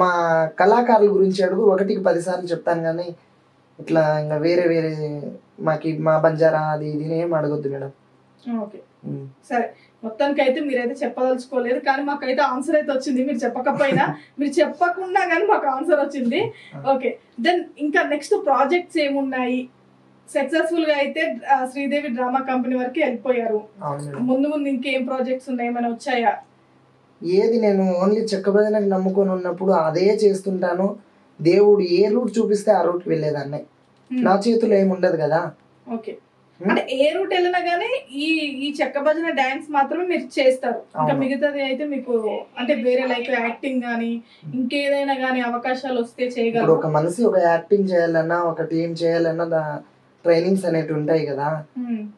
మా కళాకారుల గురించి అడుగు, 1కి 10 సార్లు చెప్తాను కానీ ఇట్లా ఇంకా వేరే మా బంజారా అది ఇది ఏం అడగొద్దు మేడం. ఓకే సరే, మొత్తానికి అయితే మీరైతే చెప్పదలుచుకోలేదు, కానీ మాకైతే ఆన్సర్ అయితే వచ్చింది. మీరు చెప్పకపోయినా, మీరు చెప్పకుండా కానీ మాకు ఆన్సర్ వచ్చింది. ఓకే, దెన్ ఇంకా నెక్స్ట్ ప్రాజెక్ట్స్ ఏమున్నాయి? సక్సెస్ఫుల్ గా అయితే శ్రీదేవి డ్రామా కంపెనీ వరకు వెళ్ళిపోయారు. ముందు ఇంకేం ప్రాజెక్ట్స్ ఉన్నాయి, ఏమైనా వచ్చాయా? ఏది, నేను ఓన్లీ చెక్క భజనకి నమ్ముకొని ఉన్నప్పుడు అదే చేస్తుంటాను. దేవుడు ఏ రూట్ చూపిస్తే ఆ రూట్ వెళ్ళేదాన్ని. నా చేతిలో ఏముండదు కదా. ఓకే, అంటే ఏ రూట్ వెళ్ళినా గానీ ఈ చెక్క భజన డాన్స్ మాత్రమే మీరు చేస్తారు. ఇంకా మిగతాది అయితే మీకు అంటే వేరే లైక్ యాక్టింగ్ గానీ ఇంకేదైనా గానీ అవకాశాలు వస్తే చేయగలరు. ఒక మనిషి ఒక యాక్టింగ్ చేయాలన్నా, ఒక టీం చేయాలన్నా ట్రైనింగ్స్ అనేవి ఉంటాయి కదా.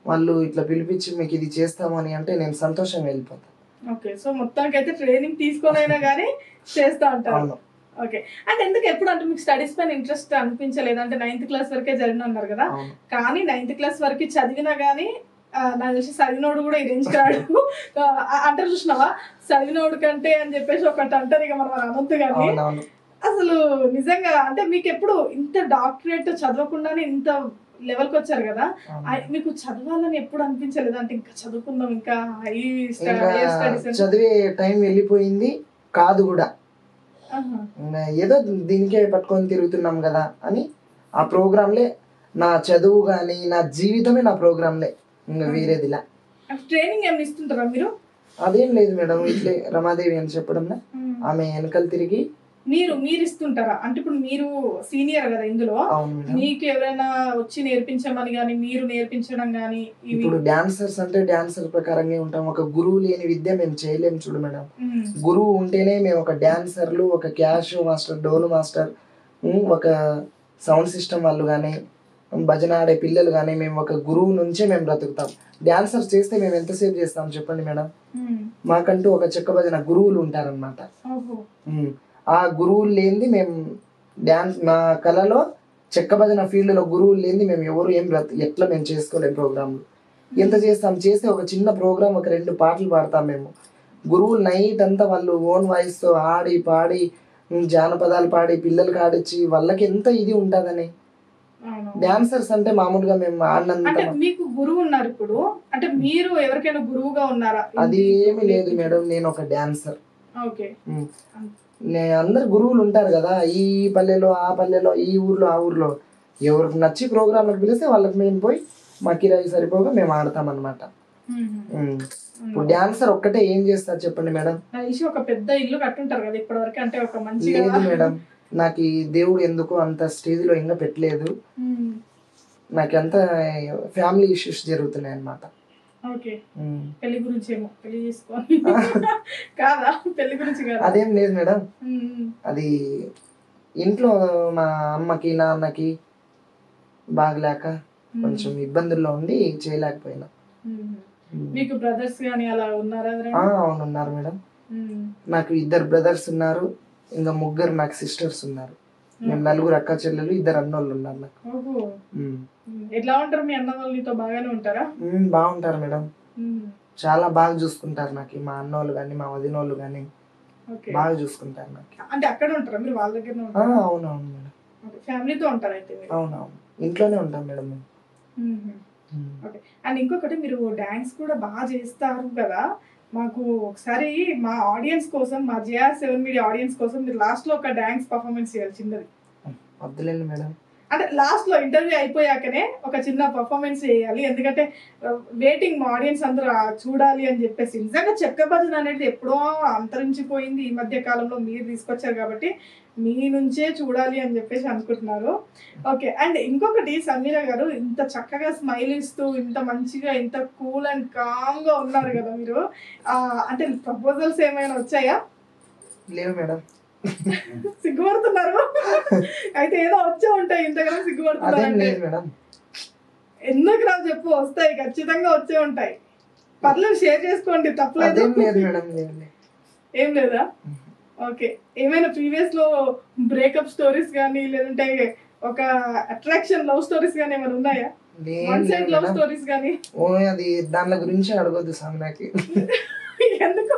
వాళ్ళు ఇట్లా పిలిపించి మీకు ఇది చేస్తాము అని అంటే నేను సంతోషంగా వెళ్ళిపోతాను. ఓకే, సో మొత్తానికి అయితే ట్రైనింగ్ తీసుకోనైనా గానీ చేస్తా ఉంటారు. ఓకే, అంటే ఎందుకు ఎప్పుడు అంటే మీకు స్టడీస్ పైన ఇంట్రెస్ట్ అనిపించలేదు? అంటే 9th క్లాస్ వరకే చదివిన అన్నారు కదా, కానీ 9th క్లాస్ వరకు చదివినా గానీ నాకు తెలిసి చదివినోడు కూడా ఈ రేంజ్ రాడు. అంటారు చూసినావా, చదివినోడు కంటే అని చెప్పేసి ఒకటి అంటారు, ఇక మనం అనొద్దు. కానీ అసలు నిజంగా అంటే మీకు ఎప్పుడు ఇంత డాక్టరేట్ చదవకుండానే ఇంత లెవెల్కి వచ్చారు కదా, మీకు చదవాలని ఎప్పుడు అనిపించలేదు? అంటే ఇంకా చదువుకుందాం, ఇంకా చదివే టైం వెళ్ళిపోయింది కాదు కూడా, ఏదో దీనికే పట్టుకొని తిరుగుతున్నాం కదా అని ఆ ప్రోగ్రాంలే నా చదువు కానీ నా జీవితమే నా ప్రోగ్రాంలే, ఇంకా వేరేదిలా. ట్రైనింగ్ ఏమి ఇస్తుంటారా మీరు? అదేం లేదు మేడం, ఇట్లే రమాదేవి అని చెప్పడం ఆమె వెనకలు తిరిగి మీరు ఇస్తుంటారా? అంటే ఇప్పుడు మీరు సీనియర్ కదా ఇందులో, మీకు ఎవరైనా వచ్చి నేర్పించమని కానీ మీరు నేర్పించడం కానీ? ఇప్పుడు డాన్సర్స్ అంటే డాన్సర్ ప్రకారంగా ఉంటాం, ఒక గురువు లేని విద్య మేము చేయలేము చూడు మేడం. గురువు ఉంటేనే మేము ఒక డాన్సర్లు, ఒక క్యాష్ మాస్టర్, డోలు మాస్టర్, ఒక సౌండ్ సిస్టమ్ వాళ్ళు కానీ, భజన ఆడే పిల్లలు కానీ, మేము ఒక గురువు నుంచే మేము బ్రతుకుతాం. డాన్సర్స్ చేస్తే మేము ఎంతసేపు చేస్తాం చెప్పండి మేడం? మాకంటూ ఒక చెక్క భజన గురువులు ఉంటారన్నమాట. ఆ గురువులు లేనిది మేము డ్యాన్స్, మా కళలో చెక్క భజన ఫీల్డ్లో గురువులు లేనిది మేము ఎవరు ఎట్లా మేము చేసుకోలేము. ప్రోగ్రాంలు ఎంత చేస్తే ఒక చిన్న ప్రోగ్రామ్, ఒక 2 పాటలు పాడతాం మేము. గురువులు నైట్ అంతా వాళ్ళు ఓన్ వాయిస్తో ఆడి పాడి జానపదాలు పాడి పిల్లలకి ఆడిచ్చి వాళ్ళకి ఎంత ఇది ఉంటుందని. డాన్సర్స్ అంటే మామూలుగా మేము ఆడినంత. మీకు గురువు ఉన్నారు ఇప్పుడు, అంటే మీరు ఎవరికైనా గురువుగా ఉన్నారా? అది ఏమీ లేదు మేడం, నేను ఒక డాన్సర్. అందరు గురువులు ఉంటారు కదా, ఈ పల్లెలో ఆ పల్లెలో, ఈ ఊర్లో ఆ ఊర్లో, ఎవరికి నచ్చి ప్రోగ్రాంలకు పిలిస్తే వాళ్ళకి మేము పోయి మా కిరాయి సరిపోగా మేము ఆడతాం అన్నమాట. ఇప్పుడు డాన్సర్ ఒక్కటే ఏం చేస్తారు చెప్పండి మేడం? ఒక పెద్ద ఇల్లు కట్టుంటారు కదా ఇప్పటివరకు, అంటే ఒక మంచి. లేదు మేడం, నాకు ఈ దేవుడు ఎందుకు అంత స్టేజ్ లో ఇంకా పెట్టలేదు. నాకు అంత ఫ్యామిలీ ఇష్యూస్ జరుగుతున్నాయి అన్నమాట. పెళ్లి గురించి ఏమో, పెళ్లి చేసుకోవాలి కాదా? పెళ్లి గురించి కాదు, అదేం లేదు మేడం. అది ఇంట్లో మా అమ్మకి నాన్నకి బాగలేక కొంచెం ఇబ్బందుల్లో ఉండి చేయలేకపోయినా. మీకు బ్రదర్స్ గానీ అలా ఉన్నారా? అవును ఉన్నారు మేడం, నాకు 2 బ్రదర్స్ ఉన్నారు, ఇంకా 3 నాకు సిస్టర్స్ ఉన్నారు. మేము 4 అక్క చెల్లెలు, 2 అన్నోళ్ళు ఉన్నారు నాకు. ఎట్లా ఉంటారు మీ అన్న వాళ్ళు? నీతో బాగానే ఉంటారా? బాగుంటారు మేడం, చాలా బాగా చూసుకుంటారు నాకు. మా అన్నోళ్ళు కానీ మా వదినోళ్ళు కానీ బాగా చూసుకుంటారు నాకు. అంటే అక్కడ ఉంటారా మీరు? వాళ్ళ దగ్గర? అవునవును మేడం, ఫ్యామిలీతో ఉంటారు అయితే? అవునవును, ఇంట్లోనే ఉంటాం మేడం మేము. అండ్ ఇంకొకటి, మీరు డాన్స్ కూడా బాగా చేస్తారు కదా. మాకు ఒకసారి మా ఆడియన్స్ కోసం, మా JR7 మీడియా ఆడియన్స్ కోసం మీరు లాస్ట్ లో ఒక డాన్స్ పర్ఫార్మెన్స్ చేయాలి చిన్నది. వద్దులేండి మేడం, అంటే లాస్ట్ లో ఇంటర్వ్యూ అయిపోయాకనే ఒక చిన్న పర్ఫార్మెన్స్ చేయాలి, ఎందుకంటే వెయిటింగ్ మా ఆడియన్స్ అందరూ చూడాలి అని చెప్పేసి. నిజంగా చెక్క భజన అనేది ఎప్పుడో అంతరించిపోయింది, ఈ మధ్య కాలంలో మీరు తీసుకొచ్చారు కాబట్టి మీ నుంచే చూడాలి అని చెప్పేసి అనుకుంటున్నారు. ఓకే. అండ్ ఇంకొకటి, సమీరా గారు ఇంత చక్కగా స్మైల్ ఇస్తూ ఇంత మంచిగా ఇంత కూల్ అండ్ కామ్ గా ఉన్నారు కదా మీరు, అంటే ప్రపోజల్స్ ఏమైనా వచ్చాయా? లేవు మేడం. సిగ్గుపడుతున్నారు అయితే? ఏదో వచ్చే ఉంటాయి, ఇంతగా సిగ్గుపడుతున్నారు. ఎందుకు రా చెప్పు, వస్తాయి, ఖచ్చితంగా వచ్చే ఉంటాయి. పర్లేదు, షేర్ చేసుకోండి, తప్పలేదు. ఏం లేదా? ఓకే. ఏమైనా ప్రీవియస్ లో బ్రేకప్ స్టోరీస్ కానీ, లేదంటే ఒక అట్రాక్షన్ లవ్ స్టోరీస్ కానీ ఏమైనా ఉన్నాయా? వన్ సైడ్ లవ్ స్టోరీస్ కానీ? అది దాని గురించి అడగొద్దు సామ్రాకి. ఎందుకు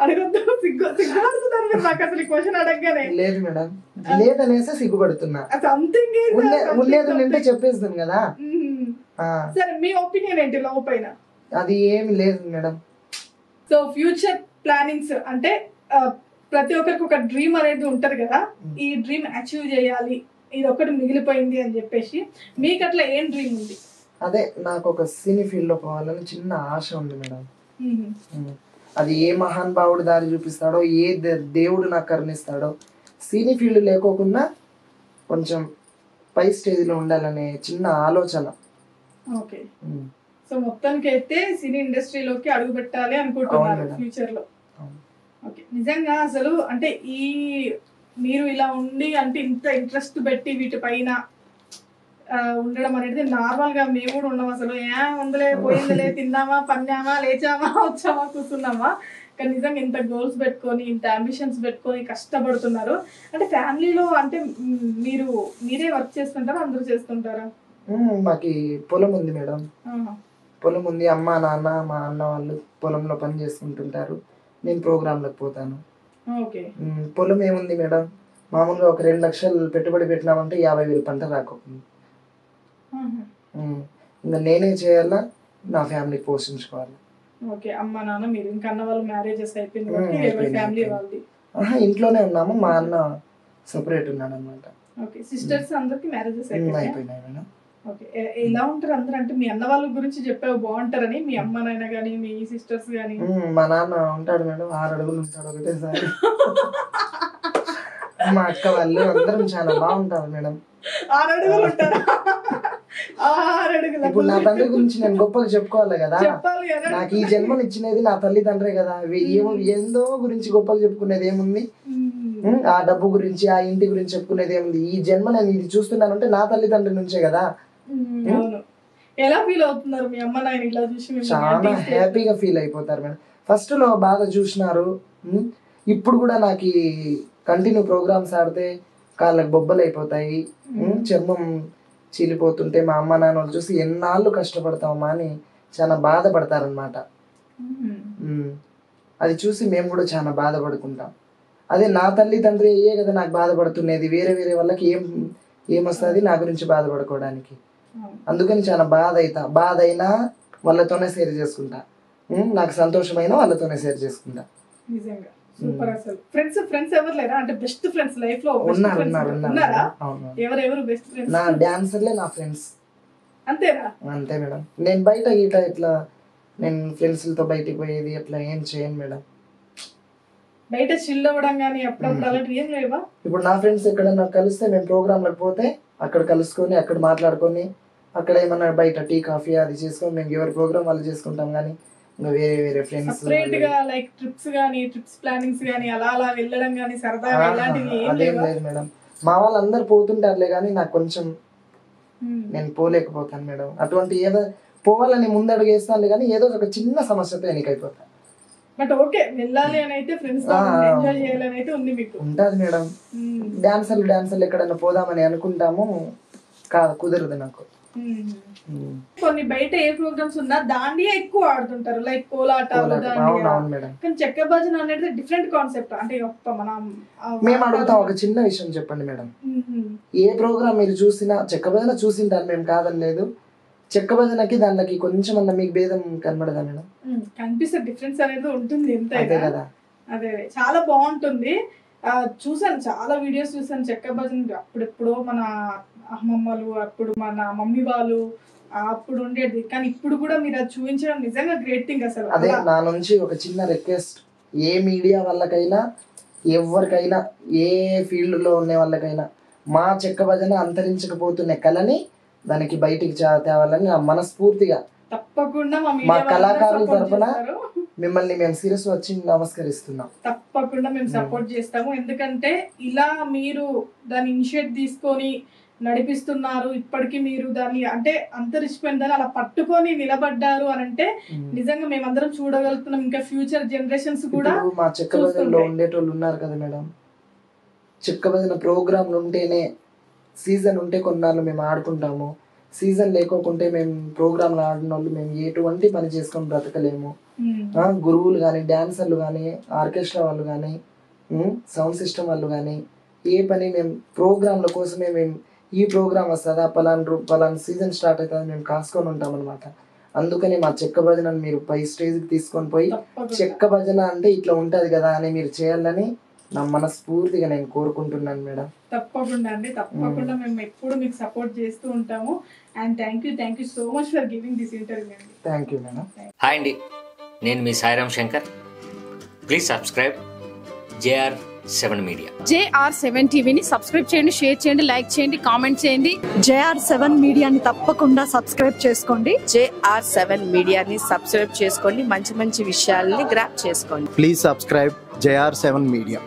అడగొద్దు? సిగ్గుపడుతున్నారు మీరు నాకు అసలు ఈ క్వశ్చన్ అడగగానే. లేదు మేడం, లేదనేసి సిగ్గుపడుతున్నా. సంథింగ్ ఉండేది చెప్పేస్తాను కదా. సరే, మీ ఒపీనియన్ ఏంటి లవ్ పైన? అది ఏమి లేదు మేడం. సో ఫ్యూచర్ ప్లానింగ్స్ అంటే ప్రతి ఒక్కరికి ఒక డ్రీమ్ అనేది ఉంటది కదా, ఈ డ్రీమ్ అచీవ్ చేయాలి, ఇది ఒకటి మిగిలిపోయింది అని చెప్పేసి, మీకు అట్లా ఏం డ్రీమ్ ఉంది? అదే, నాకు ఒక సినీ ఫీల్డ్ లో పోవాలని చిన్న ఆశ ఉంది మేడం. అది ఏ మహాన్ భావుడు దారి చూపిస్తాడో, ఏ దేవుడు నాకు కరుణిస్తాడో, సినీ ఫీల్డ్ లేకోకుండా కొంచెం పై స్టేజ్ లో ఉండాలనే చిన్న ఆలోచన. ఓకే. సో మొత్తానికి అయితే సినీ ఇండస్ట్రీలోకి అడుగు పెట్టాలి అనుకుంటున్నారు ఫ్యూచర్ లో. ఓకే. నిజంగా అసలు అంటే ఈ మీరు ఇలా ఉండి, అంటే ఇంత ఇంట్రెస్ట్ పెట్టి వీటిపైన ఉండడం అనేది నార్మల్ గా మేము కూడా ఉన్నాం. అసలు ఉందలే పోయిందిలే, తిన్నామా పన్నామా లేచామా వచ్చామా కూర్చున్నామా, కానీ నిజంగా ఇంత గోల్స్ పెట్టుకొని, ఇంత అంబిషన్స్ పెట్టుకొని కష్టపడుతున్నారు. అంటే ఫ్యామిలీలో అంటే మీరే వర్క్ చేస్తుంటారా, అందరూ చేస్తుంటారా? మాకి పొలం ఉంది మేడం, పొలం ఉంది, అమ్మ నాన్న మా అన్న వాళ్ళు పొలంలో పని చేసుకుంటుంటారు, నేను ప్రోగ్రాంలకు పోతాను. ఓకే. పొలం ఏముంది మేడం, మామూలుగా ఒక 2 లక్షలు పెట్టుబడి పెట్టినామంటే 50,000 పంట రాకపోతుంది. ఇంకా నేనే చేయాలా, నా ఫ్యామిలీ పోషించుకోవాలి. ఓకే. అమ్మ నాన్న మీరు ఇంకా అన్న వాళ్ళు మ్యారేజెస్ అయిపోయింది కాబట్టి ఎవరి ఫ్యామిలీ వాళ్ళది. ఇంట్లోనే ఉన్నాము, మా అన్న సెపరేట్ ఉన్నాడు అనమాట. ఓకే. సిస్టర్స్ అందరికి మ్యారేజెస్ అయిపోయినాయి మేడం. ఓకే. ఎలా ఉంటారు అందరూ? అంటే మీ అన్న వాళ్ళ గురించి చెప్పావు బాగుంటారని, మీ అమ్మ నాయన గానీ మీ సిస్టర్స్ గానీ? మా నాన్న ఉంటాడు మేడం, 6 అడుగులు ఉంటాడు ఒకటేసారి. మా అక్క వాళ్ళు అందరం చాలా బాగుంటారు మేడం. 6 అడుగులు ఉంటారా? 6 అడుగులు. ఇప్పుడు నా తండ్రి గురించి నేను గొప్పగా చెప్పుకోవాలి కదా, చెప్పాలి కదా. నాకు ఈ జన్మను ఇచ్చినది నా తల్లిదండ్రే కదా. ఏందో గురించి గొప్పగా చెప్పుకునేది ఏముంది, ఆ డబ్బు గురించి ఆ ఇంటి గురించి చెప్పుకునేది ఏముంది. ఈ జన్మ నేను ఇది చూస్తున్నానంటే నా తల్లిదండ్రి నుంచే కదా. ఎలా ఫీల్ అవుతున్నారు మీ అమ్మ నాయన ఇలా చూసి? చాలా హ్యాపీగా ఫీల్ అయిపోతారు మేడం. ఫస్ట్ లో బాగా చూసినారు, ఇప్పుడు కూడా నాకు కంటిన్యూ ప్రోగ్రామ్స్ ఆడితే కాళ్ళకి బొబ్బలు అయిపోతాయి, చర్మం చీలిపోతుంటే మా అమ్మ నాన్న వాళ్ళు చూసి ఎన్నాళ్ళు కష్టపడతామా అని చాలా బాధపడతారనమాట. అది చూసి మేము కూడా చాలా బాధపడుకుంటాం. అదే నా తల్లి తండ్రి అయ్యే కదా నాకు బాధపడుతున్నది, వేరే వేరే వాళ్ళకి ఏమొస్తుంది నా గురించి బాధపడుకోవడానికి. అందుకని చాలా బాధ అయినా వాళ్ళతోనే షేర్ చేసుకుంటా, నాకు సంతోషమైనా వాళ్ళతోనే షేర్ చేసుకుంటా. నిజంగా సూపర్. అసలు ఫ్రెండ్స్ ఎవరు లేరా? అంటే బెస్ట్ ఫ్రెండ్స్ లైఫ్ లో ఉన్నారు. ఎవరెవరు బెస్ట్ ఫ్రెండ్స్? నా డాన్సర్లే నా ఫ్రెండ్స్. అంతేనా? అంతే మేడం. నేను బయట ఇట్లా నేను ఫ్రెండ్స్లతో బయటికి పోయేది అట్లా ఏం చేయను మేడం. బయట చిల్ అవ్వడం కానీ అప్పుడప్పుడు అలాంటివి ఏం లేవా? ఇప్పుడు నా ఫ్రెండ్స్ ఎక్కడన్నా కలిస్తే మేము ప్రోగ్రాంలకు పోతే అక్కడ కలుసుకొని అక్కడ మాట్లాడుకొని అక్కడ ఏమన్నా బయట టీ కాఫీ అది చేసుకొని మేము ఎవరి ప్రోగ్రామ్ వాళ్ళు చేసుకుంటాం. కానీ ఇంకా వేరే వేరే ఫ్రెండ్స్ సెపరేట్ గా లైక్ ట్రిప్స్ ప్లానింగ్స్ గానీ అలా వెళ్ళడం గానీ సరదాగా ఇలాంటివి ఏం లేదు మేడం. మా వాళ్ళందరూ పోతుంటారులే కానీ నాకు కొంచెం నేను పోలేకపోతాను మేడం. అటువంటి ఏదో పోవాలని ముందడుగు వేస్తాను కానీ ఏదో ఒక చిన్న సమస్యతో ఎన్నికైపోతాను. బట్ ఓకే, వెళ్ళాలి అని అయితే ఫ్రెండ్స్ తో ఎంజాయ్ చేయాలని అయితే ఉంది మీకు. ఉంటది మేడం. డాన్సర్లు ఎక్కడన్నా పోదామని అనుకుంటాము, కుదరదు నాకు. కొన్ని బయట ఏ ప్రోగ్రామ్స్ ఉన్నా దాండియా ఎక్కువ ఆడుతుంటారు, లైక్ కోలాట. కానీ చెక్క భజన అనేది డిఫరెంట్ కాన్సెప్ట్. అంటే మనం మేము అడుగుతాం, ఒక చిన్న విషయం చెప్పండి మేడం. ఏ ప్రోగ్రామ్ మీరు చూసినా చెక్క భజన చూసింటారు, మేము కాదని లేదు. చెక్క భజనకి దానికి కొంచెం అన్న మీకు భేదం కనబడదా మేడం? కనిపిస్తే డిఫరెన్స్ అనేది ఉంటుంది, అంతే కదా. అదే చాలా బాగుంటుంది. చూసాను, చాలా వీడియోస్ చూసాను చెక్క భజన. అప్పుడెప్పుడో మన అమ్మమ్మలు, అప్పుడు మన మమ్మీ వాళ్ళు అప్పుడు ఉండేది. కానీ ఇప్పుడు కూడా మీరు అది చూపించడం నిజంగా గ్రేట్ థింగ్ అసలు. అదే నా నుంచి ఒక చిన్న రిక్వెస్ట్, ఏ మీడియా వాళ్ళకైనా ఎవరికైనా ఏ ఫీల్డ్ లో ఉండే వాళ్ళకైనా మా చెక్క భజన అంతరించకపోతున్న కళని దానికి బయటికి తేవాలని నా మనస్ఫూర్తిగా తప్పకుండా మా కళాకారుల తరఫున మిమ్మల్ని మేము శిరస్సు వచ్చి నమస్కరిస్తున్నాం. తప్పకుండా మేము సపోర్ట్ చేస్తాము. ఎందుకంటే ఇలా మీరు దాన్ని ఇనిషియేట్ తీసుకొని నడిపిస్తున్నారు, ఇప్పటికీ మీరు దాన్ని అంటే అంతరించిపోయిందని అలా పట్టుకొని నిలబడ్డారు అని అంటే నిజంగా మేమందరం చూడగలుగుతున్నాం. ఇంకా ఫ్యూచర్ జనరేషన్స్ కూడా మా చెక్క భజనలో ఉండేటోళ్ళు ఉన్నారు కదా మేడం. చెక్క భజన ప్రోగ్రాంలు ఉంటేనే, సీజన్ ఉంటే కొన్నాళ్ళు మేము ఆడుకుంటాము, సీజన్ లేకోకుంటే మేము ప్రోగ్రాంలు ఆడిన వాళ్ళు మేము ఎటువంటి పని చేసుకొని బ్రతకలేము. గురువులు కానీ, డాన్సర్లు కానీ, ఆర్కెస్ట్రా వాళ్ళు కానీ, సౌండ్ సిస్టమ్ వాళ్ళు కానీ ఏ పని మేము ప్రోగ్రాంల కోసమే మేము ఈ ప్రోగ్రామ్ వస్తుందా పలానా సీజన్ స్టార్ట్ అవుతుంది మేము కాసుకొని ఉంటాం అనమాట. అందుకని మా చెక్క భజనని మీరు పై స్టేజ్కి తీసుకొని పోయి చెక్క భజన అంటే ఇట్లా ఉంటది కదా అని మీరు చేయాలని నా మనస్ఫూర్తిగా నేను కోరుకుంటున్నాను మేడం. తప్పకుండా అండి, తప్పకుండా మేము ఎప్పుడు మీకు సపోర్ట్ చేస్తూ ఉంటాము. And thank you so much for giving this interview అండి. Thank you madam. హాయ్ అండి, నేను మీ Sairam Shankar. Please subscribe JR7 media. JR7 టీవీని సబ్స్క్రైబ్ చేయండి, షేర్ చేయండి, లైక్ చేయండి, కామెంట్ చేయండి. JR7 మీడియాని తప్పకుండా సబ్స్క్రైబ్ చేసుకోండి. JR7 మీడియాని సబ్స్క్రైబ్ చేసుకోండి, మంచి మంచి విషయాల్ని గ్రాప్ చేసుకోండి. Please subscribe JR7 media.